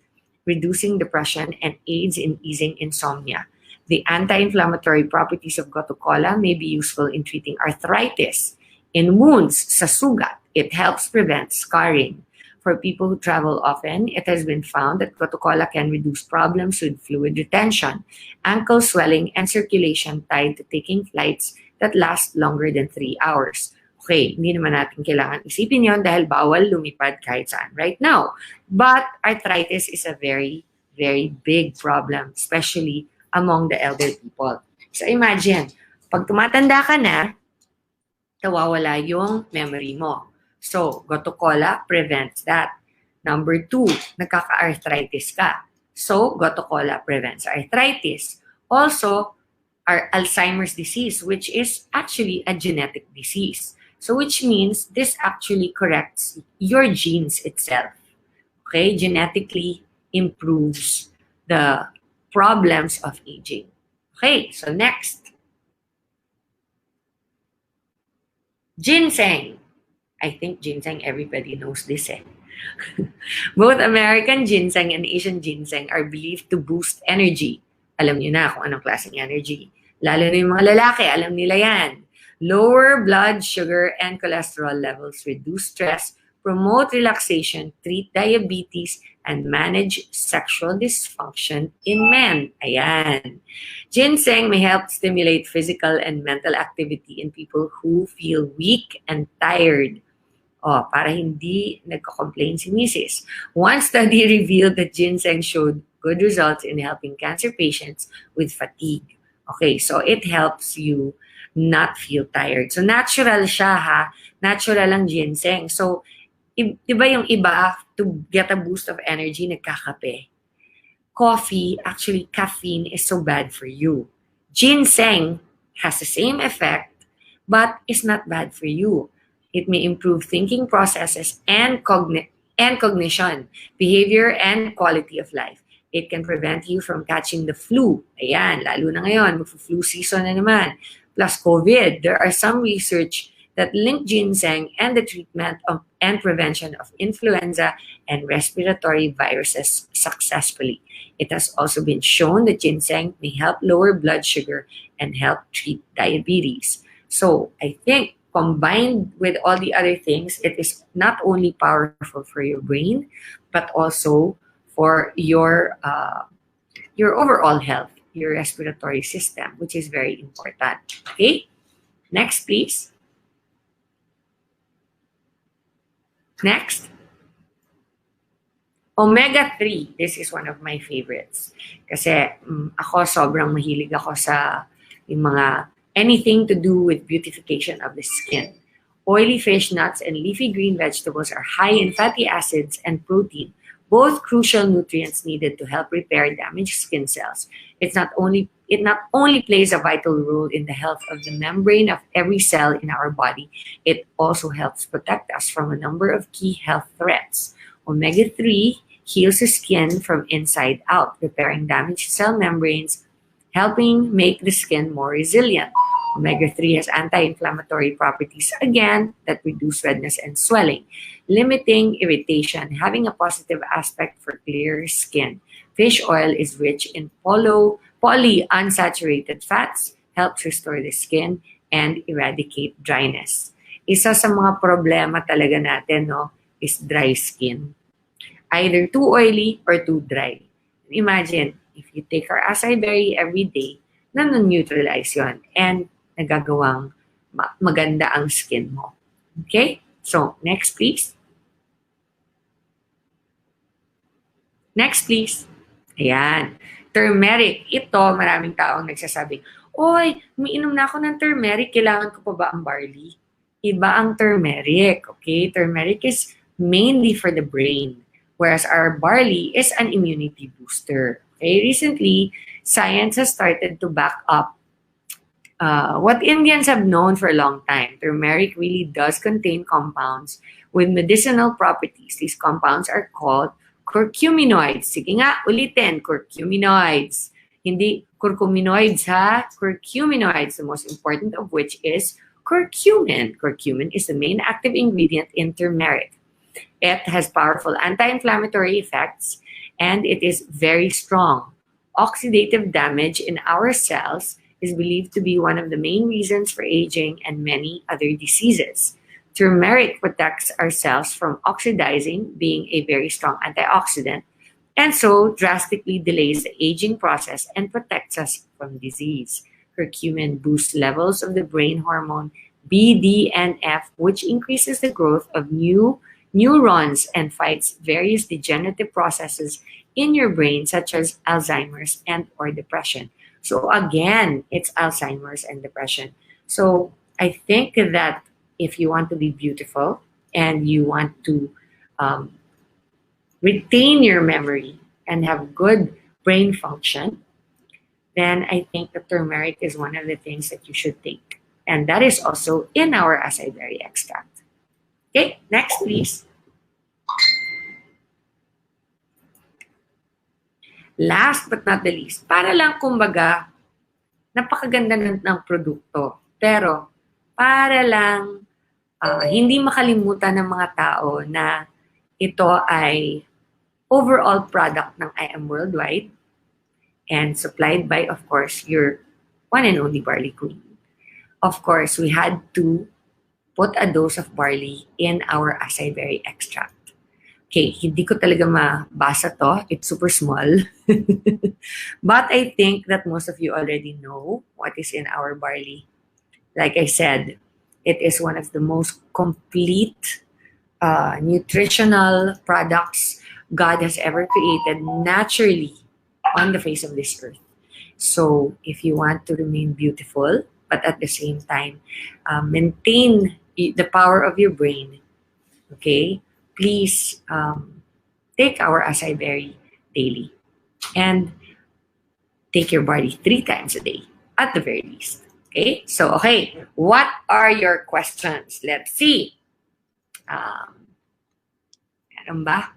reducing depression, and aids in easing insomnia. The anti-inflammatory properties of gotu kola may be useful in treating arthritis. In wounds, sa sugat, it helps prevent scarring. For people who travel often, it has been found that gotu kola can reduce problems with fluid retention, ankle swelling, and circulation tied to taking flights that last longer than 3 hours. Okay, hindi naman natin kailangan isipin yon dahil bawal lumipad kahit saan right now. But arthritis is a very, very big problem, especially among the elder people. So imagine, pag tumatanda ka na, nawawala yung memory mo. So, gotu kola prevents that. Number 2, nagkaka-arthritis ka. So, gotu kola prevents arthritis. Also, our Alzheimer's disease, which is actually a genetic disease. So, which means this actually corrects your genes itself. Okay? Genetically improves the problems of aging. Okay, so next. Ginseng. I think ginseng, everybody knows this eh. Both American ginseng and Asian ginseng are believed to boost energy. Alam niyo na kung anong klaseng energy. Lalo na yung mga lalaki, alam nila yan. Lower blood sugar and cholesterol levels, reduce stress, promote relaxation, treat diabetes, and manage sexual dysfunction in men. Ayan. Ginseng may help stimulate physical and mental activity in people who feel weak and tired. Para hindi nagko-complain si Mrs. One study revealed that ginseng showed good results in helping cancer patients with fatigue. Okay, so it helps you not feel tired. So natural siya ha. Natural ang ginseng. So, diba yung iba, to get a boost of energy, nagkakape. Coffee, actually caffeine is so bad for you. Ginseng has the same effect, but is not bad for you. It may improve thinking processes and cognition, behavior, and quality of life. It can prevent you from catching the flu. Ayan, lalo na ngayon, mag-flu season na naman. Plus COVID, there are some research that link ginseng and the treatment of and prevention of influenza and respiratory viruses successfully. It has also been shown that ginseng may help lower blood sugar and help treat diabetes. So I think combined with all the other things, it is not only powerful for your brain, but also for your overall health, your respiratory system, which is very important. Okay, next please. Next. Omega-3. This is one of my favorites. Kasi ako sobrang mahilig ako sa yung mga anything to do with beautification of the skin. Oily fish, nuts, and leafy green vegetables are high in fatty acids and protein, both crucial nutrients needed to help repair damaged skin cells. It not only plays a vital role in the health of the membrane of every cell in our body, it also helps protect us from a number of key health threats. Omega-3 heals the skin from inside out, repairing damaged cell membranes, helping make the skin more resilient. Omega-3 has anti-inflammatory properties, again, that reduce redness and swelling, limiting irritation, having a positive aspect for clear skin. Fish oil is rich in polyunsaturated fats, helps restore the skin, and eradicate dryness. Isa sa mga problema talaga natin, no, is dry skin. Either too oily or too dry. Imagine, if you take our acai berry every day, nanoneutralize yon and nagagawang maganda ang skin mo. Okay? So, next please. Next please. Ayan. Turmeric. Ito, maraming taong nagsasabi, oy, umiinom na ako ng turmeric, kailangan ko pa ba ang barley? Iba ang turmeric. Okay? Turmeric is mainly for the brain, whereas our barley is an immunity booster. Okay? Recently, science has started to back up what Indians have known for a long time, turmeric really does contain compounds with medicinal properties. These compounds are called curcuminoids. Sige nga, ulitin, curcuminoids. Hindi curcuminoids ha, curcuminoids, the most important of which is curcumin. Curcumin is the main active ingredient in turmeric. It has powerful anti-inflammatory effects and it is very strong. Oxidative damage in our cells is believed to be one of the main reasons for aging and many other diseases. Turmeric protects our cells from oxidizing, being a very strong antioxidant, and so drastically delays the aging process and protects us from disease. Curcumin boosts levels of the brain hormone BDNF, which increases the growth of new neurons and fights various degenerative processes in your brain, such as Alzheimer's and or depression. So again, it's Alzheimer's and depression. So I think that if you want to be beautiful and you want to retain your memory and have good brain function, then I think the turmeric is one of the things that you should take. And that is also in our acai berry extract. Okay, next please. Last but not the least, para lang kumbaga, napakaganda ng produkto. Pero para lang hindi makalimutan ng mga tao na ito ay overall product ng I Am Worldwide and supplied by, of course, your one and only Barley Queen. Of course, we had to put a dose of barley in our acai berry extract. Okay, hindi ko talaga mabasa to. It's super small. But I think that most of you already know what is in our barley. Like I said, it is one of the most complete nutritional products God has ever created naturally on the face of this earth. So if you want to remain beautiful, but at the same time, maintain the power of your brain, okay, please take our acai berry daily and take your barley 3 times a day at the very least. Okay, so okay, what are your questions? Let's see. Meron ba?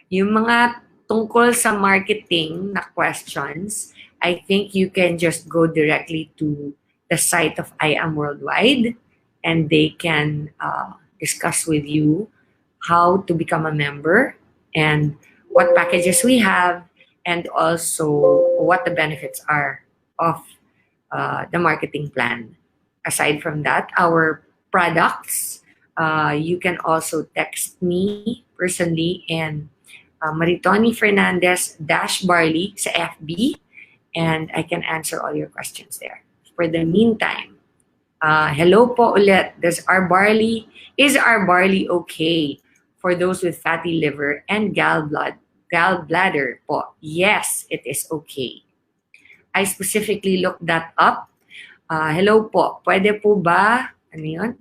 Yung mga tungkol sa marketing na questions, I think you can just go directly to the site of I Am Worldwide and they can discuss with you how to become a member and what packages we have and also what the benefits are of the marketing plan. Aside from that, our products, you can also text me personally in Maritoni Fernandez -barley sa FB and I can answer all your questions there. For the meantime, hello po ulit. Is our barley okay for those with fatty liver and gallbladder po? Yes, it is okay. I specifically looked that up. Hello po, pwede po ba, ano yun?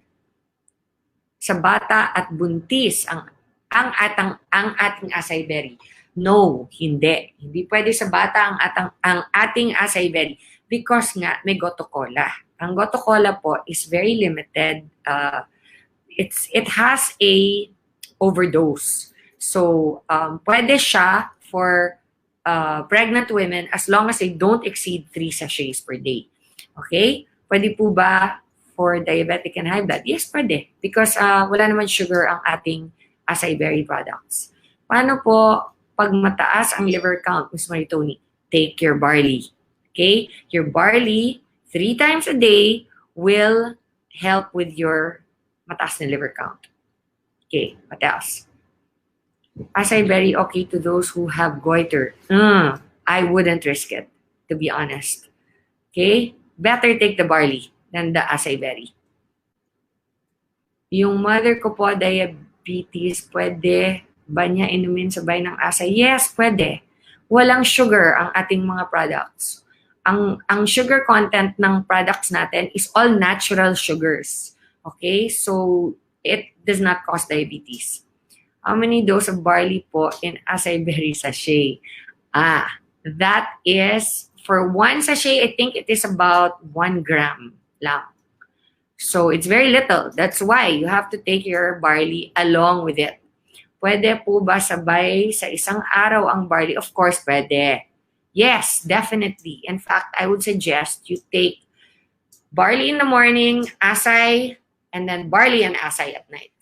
Sa bata at buntis ang ating acai berry? No, hindi. Hindi pwede sa bata ang ating acai berry because nga may goto cola. Ang goto cola po is very limited. It has a overdose. So, pwede siya for pregnant women as long as they don't exceed 3 sachets per day. Okay? Pwede po ba for diabetic and high blood? Yes, pwede. Because wala naman sugar ang ating acai berry products. Paano po pag mataas ang liver count, Ms. Maritoni? Take your barley. Okay? Your barley 3 times a day will help with your mataas na liver count. Okay, what else? Acai berry okay to those who have goiter? I wouldn't risk it, to be honest. Okay? Better take the barley than the acai berry. Yung mother ko po, diabetes, pwede ba niya inumin sabay ng acai? Yes, pwede. Walang sugar ang ating mga products. Ang sugar content ng products natin is all natural sugars. Okay? So, it does not cause diabetes. How many doses of barley po in acai berry sachet? That is For one sachet, I think it is about 1 gram lang. So it's very little. That's why you have to take your barley along with it. Pwede po ba sabay sa isang araw ang barley? Of course, pwede. Yes, definitely. In fact, I would suggest you take barley in the morning, asay, and then barley and asay at night.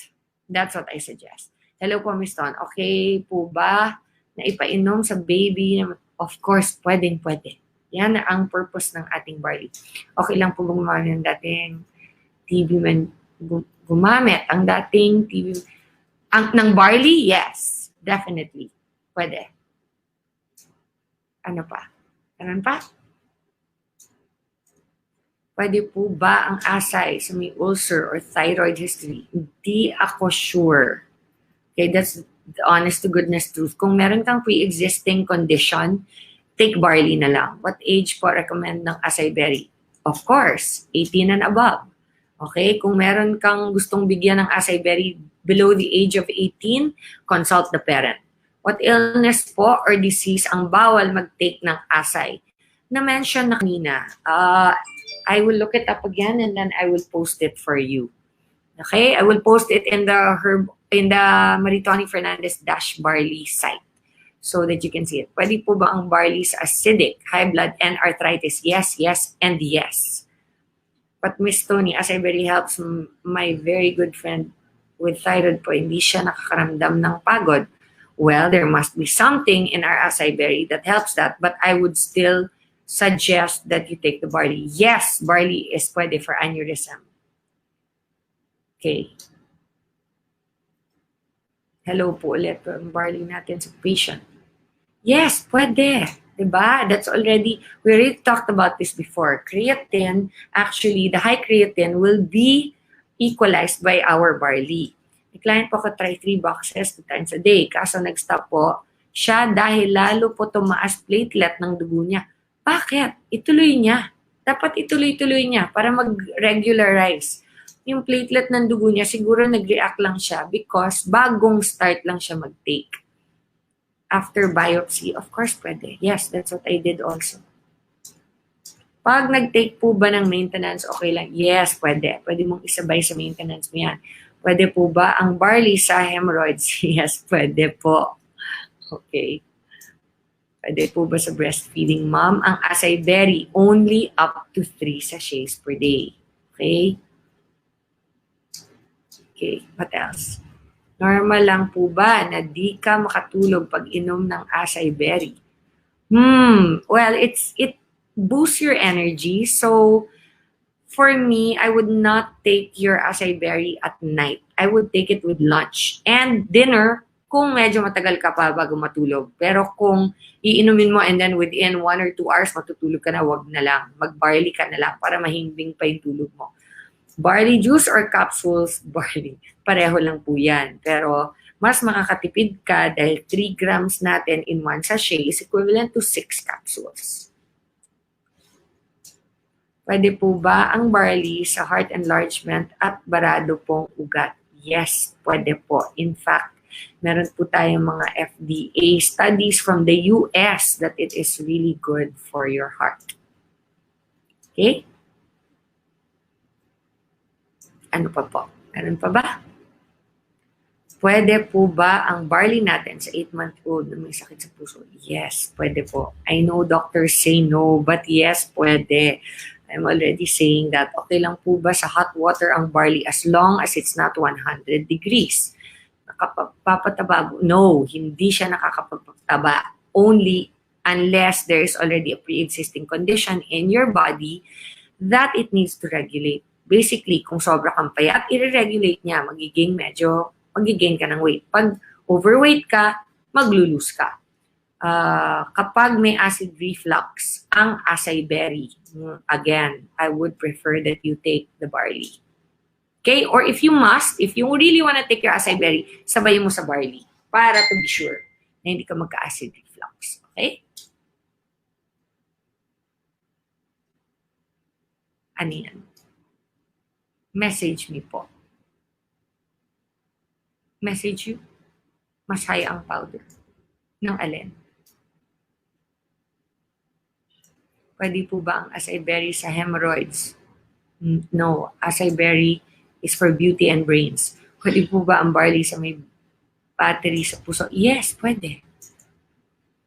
That's what I suggest. Hello po, Miss Ton. Okay po ba na ipainom sa baby? Of course, pwede. Yan ang purpose ng ating barley. Okay lang po gumamit ng dating TV man, gumamit ang dating TV ng barley? Yes, definitely. Pwede. Ano pa? Ganun pa? Pwede po ba ang asay sa may ulcer or thyroid history? Hindi ako sure. Okay, that's the honest to goodness truth. Kung meron kang pre-existing condition, take barley na lang. What age po recommend ng acai berry? Of course, 18 and above. Okay, kung meron kang gustong bigyan ng acai berry below the age of 18, consult the parent. What illness po or disease ang bawal mag-take ng acai? Na-mention na kanina. I will look it up again and then I will post it for you. Okay, I will post it in the Maritoni Fernandez dash barley site so that you can see it. Pwede po ba ang barley sa acidic, high blood, and arthritis? Yes, and yes. But Miss Tony, acai berry helps my very good friend with thyroid po. Hindi siya nakakaramdam ng pagod. Well, there must be something in our acai berry that helps that, but I would still suggest that you take the barley. Yes, barley is pwede for aneurysm. Okay. Hello po ulit. Barley natin sa patient. Yes, pwede. Diba? That's already, we already talked about this before. Creatine, actually, the high creatine will be equalized by our barley. May client po ko try 3 boxes 2 times a day. Kaso nag-stop po siya dahil lalo po tumaas platelet ng dugo niya. Bakit? Ituloy niya. Dapat ituloy-tuloy niya para mag-regularize. Yung platelet ng dugo niya, siguro nag-react lang siya because bagong start lang siya mag-take. After biopsy, of course, pwede. Yes, that's what I did also. Pag nag-take po ba ng maintenance, okay lang? Yes, pwede. Pwede mong isabay sa maintenance mo yan. Pwede po ba ang barley sa hemorrhoids? Yes, pwede po. Okay. Pwede po ba sa breastfeeding mom? Ang acai berry, only up to 3 sachets per day. Okay? Okay, what else? Normal lang po ba na di ka makatulog pag inom ng acai berry? Well, it boosts your energy. So, for me, I would not take your acai berry at night. I would take it with lunch and dinner kung medyo matagal ka pa bago matulog. Pero kung iinumin mo and then within 1 or 2 hours matutulog ka na, wag na lang. Mag-barley ka na lang para mahimbing pa yung tulog mo. Barley juice or capsules, barley. Pareho lang po yan. Pero mas makakatipid ka dahil 3 grams natin in 1 sachet is equivalent to 6 capsules. Pwede po ba ang barley sa heart enlargement at barado pong ugat? Yes, pwede po. In fact, meron po tayong mga FDA studies from the US that it is really good for your heart. Okay? Ano pa po? Meron pa ba? Pwede po ba ang barley natin sa 8-month-old na may sakit sa puso? Yes, pwede po. I know doctors say no, but yes, pwede. I'm already saying that. Okay lang po ba sa hot water ang barley as long as it's not 100 degrees? Nakapapataba? No, hindi siya nakakapagpataba. Only unless there is already a pre-existing condition in your body that it needs to regulate. Basically, kung sobra kang payat, i-regulate niya, magigain ka ng weight. Pag overweight ka, maglulose ka. Kapag may acid reflux, ang acai berry, again, I would prefer that you take the barley. Okay? Or if you really want to take your acai berry, sabay mo sa barley para to be sure na hindi ka magka-acid reflux. Okay? Ano yan? Message me po. Message you? Masaya ang powder. Ng alin? Pwede po ba ang acai berry sa hemorrhoids? No, acai berry is for beauty and brains. Pwede po ba ang barley sa may battery sa puso? Yes, pwede.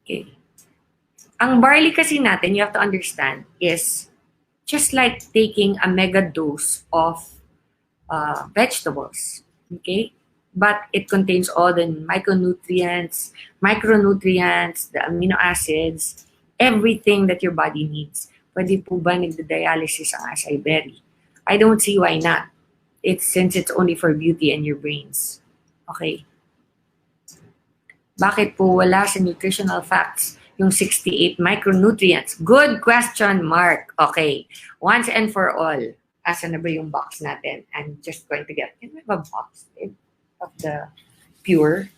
Okay. Ang barley kasi natin, you have to understand, is just like taking a mega dose of vegetables. Okay? But it contains all the micronutrients, the amino acids, everything that your body needs. Pwede po ba nagda-dialysis ang acai berry? I don't see why not. Since it's only for beauty and your brains. Okay. Bakit po wala sa nutritional facts yung 68 micronutrients? Good question, Mark. Okay. Once and for all, asa na ba yung box natin? I'm just going to get, can we have a box of the pure?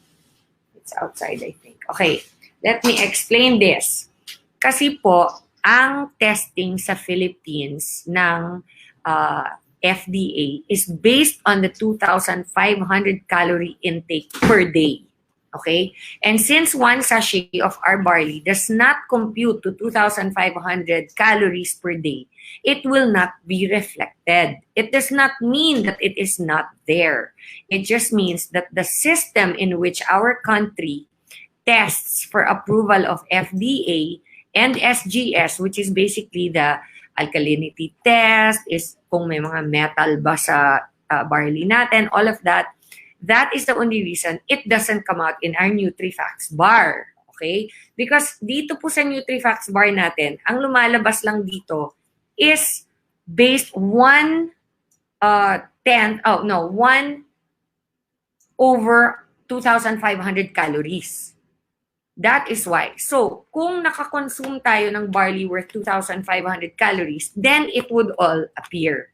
It's outside, I think. Okay. Let me explain this. Kasi po, ang testing sa Philippines ng FDA is based on the 2,500 calorie intake per day. Okay? And since one sachet of our barley does not compute to 2,500 calories per day, it will not be reflected. It does not mean that it is not there. It just means that the system in which our country tests for approval of FDA and SGS, which is basically the alkalinity test, is kung may mga metal ba sa barley natin, all of that. That is the only reason it doesn't come out in our NutriFacts bar. Okay? Because dito po sa NutriFacts bar natin, ang lumalabas lang dito is based 1 over 2,500 calories. That is why. So, kung nakakonsume tayo ng barley worth 2,500 calories, then it would all appear.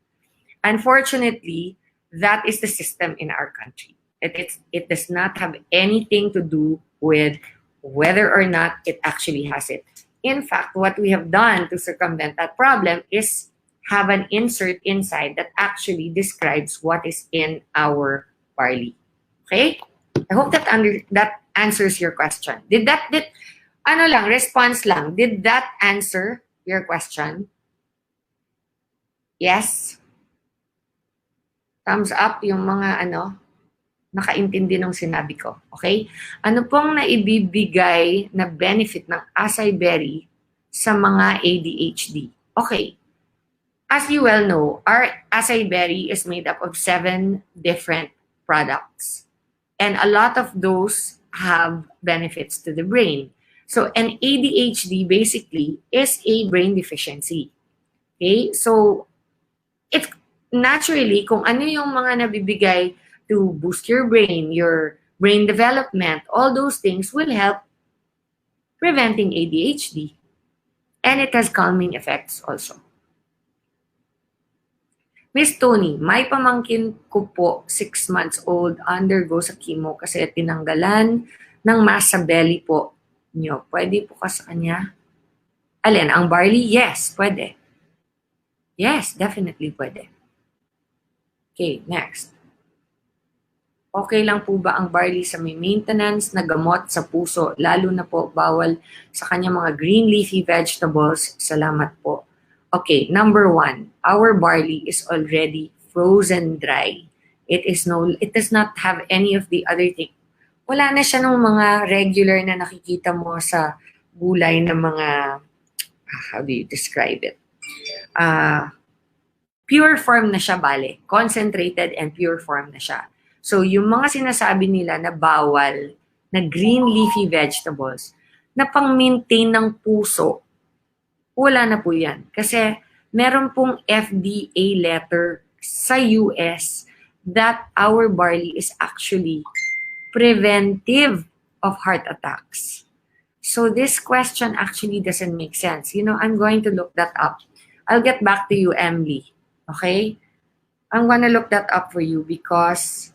Unfortunately, that is the system in our country. It does not have anything to do with whether or not it actually has it. In fact, what we have done to circumvent that problem is have an insert inside that actually describes what is in our barley. Okay? I hope that answers your question. Response lang. Did that answer your question? Yes? Thumbs up yung mga nakaintindi ng sinabi ko. Okay? Ano pong naibibigay na benefit ng acai berry sa mga ADHD? Okay. As you well know, our acai berry is made up of 7 different products. And a lot of those have benefits to the brain. So an ADHD basically is a brain deficiency. Okay? So it's naturally, kung ano yung mga nabibigay to boost your brain development, all those things will help preventing ADHD. And it has calming effects also. Miss Tony, may pamangkin ko po, 6 months old, undergo sa chemo kasi tinanggalan ng mass sa belly po nyo. Pwede po ka sa kanya? Alin, ang barley? Yes, pwede. Yes, definitely pwede. Okay, next. Okay lang po ba ang barley sa may maintenance na gamot sa puso, lalo na po bawal sa kanyang mga green leafy vegetables? Salamat po. Okay, number 1, our barley is already frozen dry. It does not have any of the other things. Wala na siya ng mga regular na nakikita mo sa gulay na mga, how do you describe it? Pure form na siya, bale. Concentrated and pure form na siya. So, yung mga sinasabi nila na bawal na green leafy vegetables na pang-maintain ng puso, wala na po yan. Kasi meron pong FDA letter sa US that our barley is actually preventive of heart attacks. So this question actually doesn't make sense. I'm going to look that up. I'll get back to you, Emily. Okay? I'm gonna look that up for you because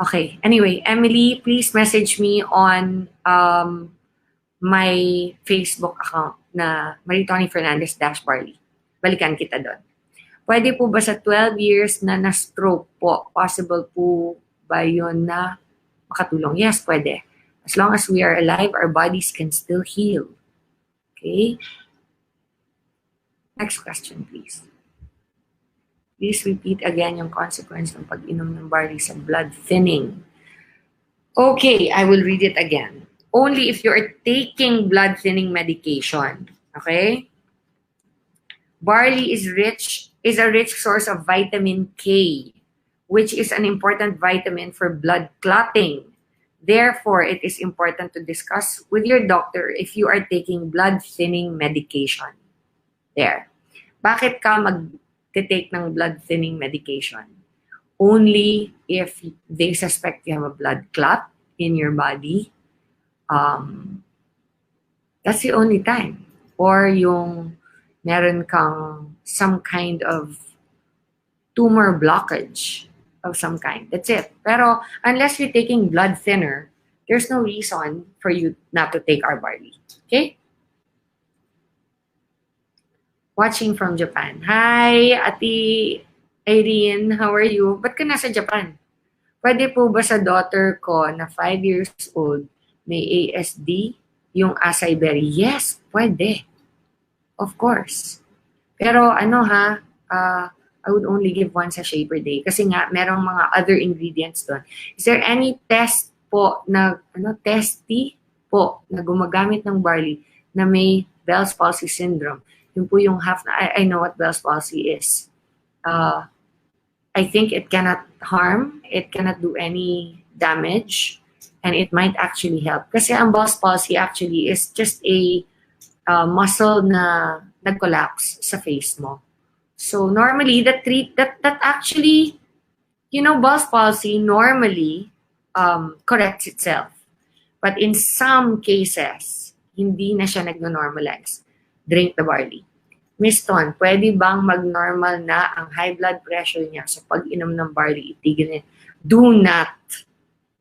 okay. Anyway, Emily, please message me on my Facebook account na Maritoni Fernandez -Barley. Balikan kita doon. Pwede po ba sa 12 years na na-stroke po? Possible po ba yun na makatulong? Yes, pwede. As long as we are alive, our bodies can still heal. Okay? Next question, please. Please repeat again yung consequence ng pag-inom ng barley sa blood thinning. Okay, I will read it again. Only if you are taking blood thinning medication. Okay? Barley is a rich source of vitamin K, which is an important vitamin for blood clotting. Therefore, it is important to discuss with your doctor if you are taking blood thinning medication. There. Bakit ka mag-take ng blood thinning medication? Only if they suspect you have a blood clot in your body. That's the only time. Or yung meron kang some kind of tumor blockage of some kind. That's it. Pero unless you're taking blood thinner, there's no reason for you not to take our barley. Okay? Watching from Japan. Hi, Ati Irene. How are you? Ba't ka nasa Japan? Pwede po ba sa daughter ko na 5 years old may ASD yung acai berry? Yes, pwede. Of course. Pero I would only give 1 sachet per day kasi nga merong mga other ingredients doon. Is there any test po na testy po na gumagamit ng barley na may Bell's palsy syndrome? Yun po yung I know what Bell's palsy is. I think it cannot harm, it cannot do any damage, and it might actually help. Kasi ang Bell's palsy actually is just a muscle na nag-collapse sa face mo. So normally, that actually, Bell's palsy normally corrects itself. But in some cases, hindi na siya nag-normalize. Drink the barley. Miss Ton, pwede bang mag-normal na ang high blood pressure niya sa pag-inom ng barley? Itigil niya. Do not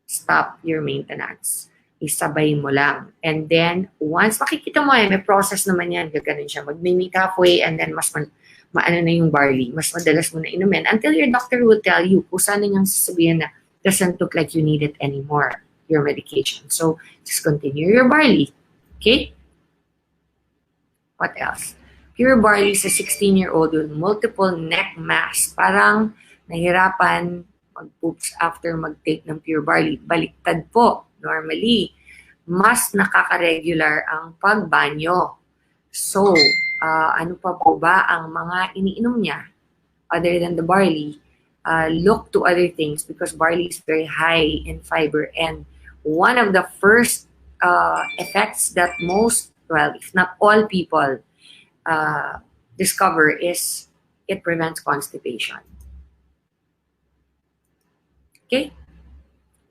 stop your maintenance. Isabay mo lang. And then, once makikita mo may process naman yan, gaganon siya. Mag-make halfway and then mas maano na yung barley. Mas madalas mo na inumin until your doctor will tell you kung saan niyang sasabihin na doesn't look like you need it anymore, your medication. So, just continue your barley. Okay? What else? Pure barley sa 16-year-old with multiple neck mass. Parang nahirapan mag-poops after mag-take ng pure barley. Baliktad po. Normally, mas nakaka-regular ang pagbanyo. So, ano pa po ba ang mga iniinom niya other than the barley? Look to other things because barley is very high in fiber. And one of the first effects that most, well, if not all people discover is it prevents constipation. Okay?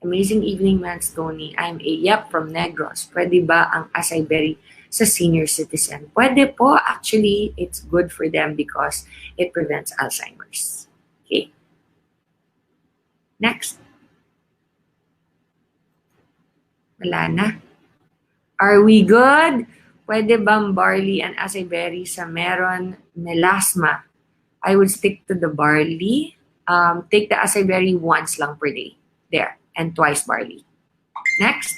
Amazing evening, Maritoni. I'm a Yep from Negros. Pwede ba ang acai berry sa senior citizen? Pwede po. Actually, it's good for them because it prevents Alzheimer's. Okay? Next. Wala na. Are we good? Pwede bang barley and acai berry sa meron melasma? I would stick to the barley. Take the acai berry once lang per day. There. And twice barley. Next.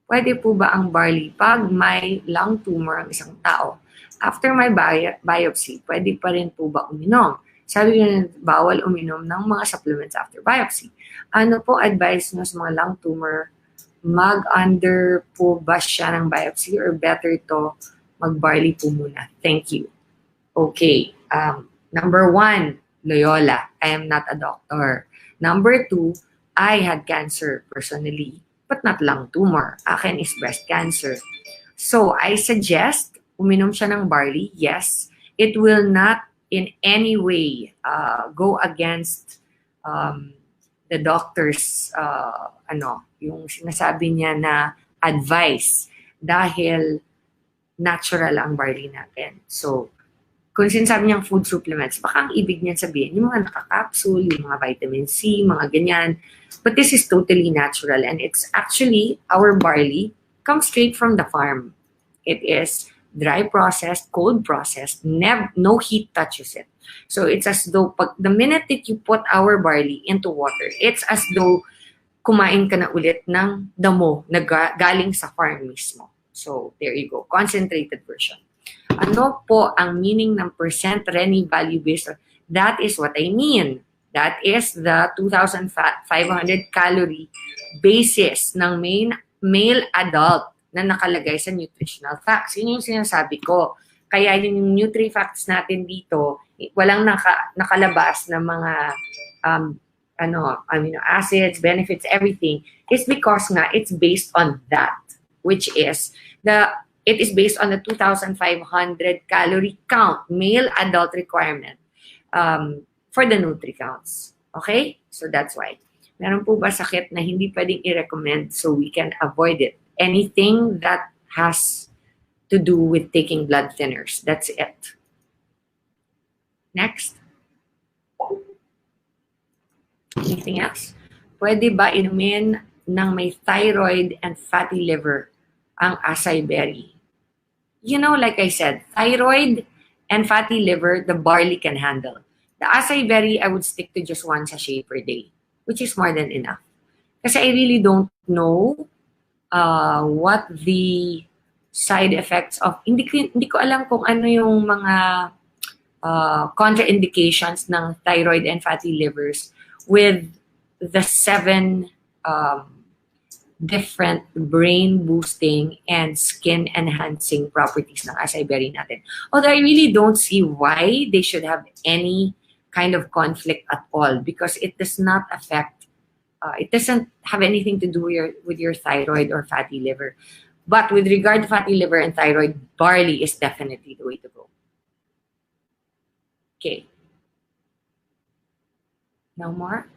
Pwede po ba ang barley pag may lung tumor ang isang tao? After my biopsy, pwede pa rin po ba uminom? Sabi nga bawal uminom ng mga supplements after biopsy. Ano po advice nyo sa mga lung tumor? Mag-under po ba siya ng biopsy or better to mag-barley po muna? Thank you. Okay. Number 1, Loyola. I am not a doctor. Number 2, I had cancer personally, but not lung tumor. Akin is breast cancer. So, I suggest uminom siya ng barley. Yes, it will not in any way go against the doctor's yung sinasabi niya na advice dahil natural ang barley natin. So, kung sinasabi niyang food supplements, baka ang ibig niyan sabihin, yung mga nakakapsule, yung mga vitamin C, mga ganyan. But this is totally natural and it's actually, our barley comes straight from the farm. It is dry processed, cold processed, no heat touches it. So it's as though, the minute that you put our barley into water, it's as though kumain ka na ulit ng damo na galing sa farm mismo. So, there you go. Concentrated version. Ano po ang meaning ng percent Rennie value based? That is what I mean. That is the 2,500 calorie basis ng male adult na nakalagay sa nutritional facts. Yun yung sinasabi ko. Kaya yung Nutri-Facts natin dito, walang nakalabas na mga amino acids, benefits, everything, is because nga it's based on that, which is it is based on the 2,500 calorie count, male adult requirement for the Nutri-Counts. Okay? So that's why. Meron po ba sakit na hindi pwedeng i-recommend so we can avoid it? Anything that has to do with taking blood thinners. That's it. Next. Anything else? Pwede ba inumin ng may thyroid and fatty liver ang acai berry? You know, like I said, thyroid and fatty liver, the barley can handle. The acai berry, I would stick to just 1 sachet per day, which is more than enough. Kasi I really don't know what the side effects of, hindi ko alam kung ano yung mga contraindications ng thyroid and fatty livers with the 7 different brain boosting and skin enhancing properties ng acai berry natin. Although I really don't see why they should have any kind of conflict at all, because it does not affect, it doesn't have anything to do with your thyroid or fatty liver. But with regard to fatty liver and thyroid, barley is definitely the way to go. Okay. No more?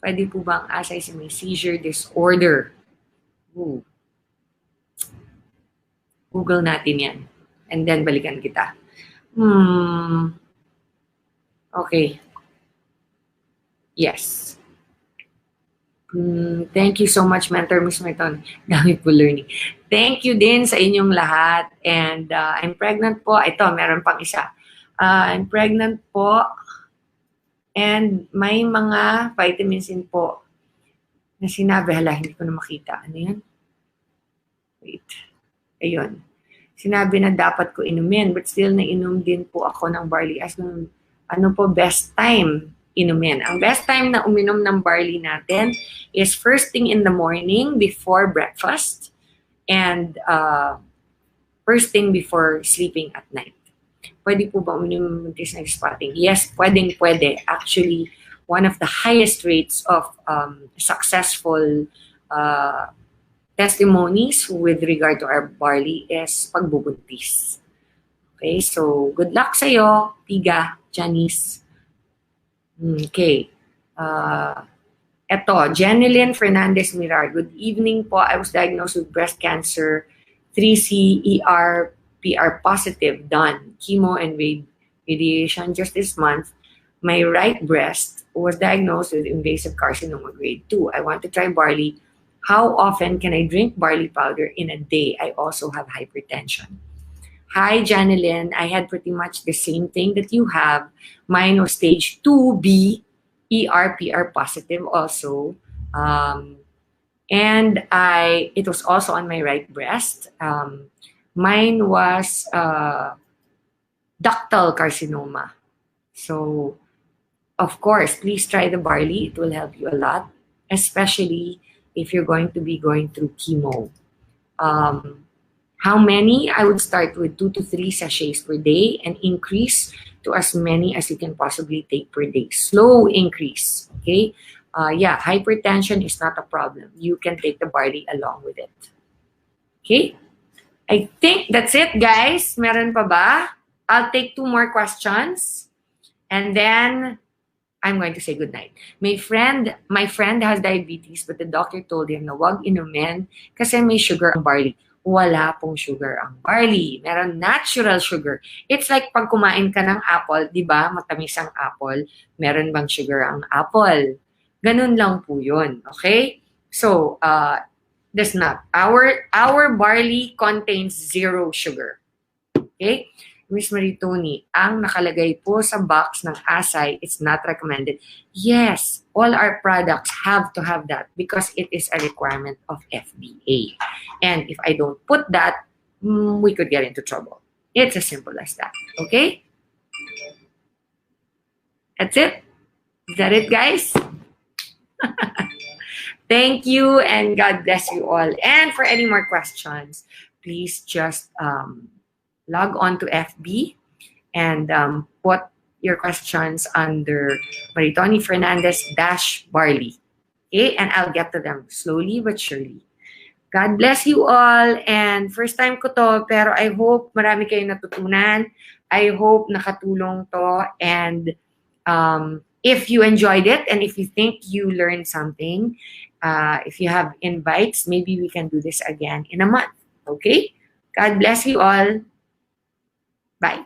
Pwede po ba ang acai sa may seizure disorder? Ooh. Google natin yan. And then balikan kita. Okay. Yes. Thank you so much, Mentor Miss Maritoni. Dami po learning. Thank you din sa inyong lahat. And I'm pregnant po. Ito, meron pang isa. I'm pregnant po. And may mga vitamins din po na sinabi. Hala, hindi ko na makita. Ano yan? Wait. Ayun. Sinabi na dapat ko inumin. But still, nainom din po ako ng barley. As ano po best time inumin? Ang best time na uminom ng barley natin is first thing in the morning before breakfast and first thing before sleeping at night. Pwede po ba uminom ng this next spotting? Yes, pwede. Actually, one of the highest rates of successful testimonies with regard to our barley is pagbubuntis. Okay, so good luck sa'yo, Piga, Janice. Okay. Eto, Jeneline Fernandez Mirar. Good evening po. I was diagnosed with breast cancer, 3C PR positive, done. Chemo and radiation just this month. My right breast was diagnosed with invasive carcinoma grade 2. I want to try barley. How often can I drink barley powder in a day? I also have hypertension. Hi, Janeline. I had pretty much the same thing that you have. Mine was stage 2B, PR positive also. And it was also on my right breast. Mine was ductal carcinoma. So, of course, please try the barley. It will help you a lot, especially if you're going to be going through chemo. How many? I would start with 2 to 3 sachets per day and increase to as many as you can possibly take per day. Slow increase, okay? Yeah, hypertension is not a problem. You can take the barley along with it. Okay? I think that's it, guys. Meron pa ba? I'll take 2 more questions and then I'm going to say goodnight. My friend has diabetes but the doctor told him na wag inumin kasi may sugar ang barley. Wala pong sugar ang barley. Meron natural sugar. It's like pag kumain ka ng apple, di ba? Matamis ang apple. Meron bang sugar ang apple? Ganun lang po yun. Okay? So, that's not. Our barley contains 0 sugar. Okay? Miss Maritoni, ang nakalagay po sa box ng asay, it's not recommended. Yes, all our products have to have that because it is a requirement of FDA. And if I don't put that, we could get into trouble. It's as simple as that. Okay? That's it. Is that it, guys? Thank you and God bless you all. And for any more questions, please just log on to FB and put your questions under Maritoni Fernandez -barley. Okay? And I'll get to them slowly but surely. God bless you all. And first time ko to, pero I hope marami kayong natutunan. I hope nakatulong to. And if you enjoyed it and if you think you learned something, if you have invites, maybe we can do this again in a month. Okay? God bless you all. Bye.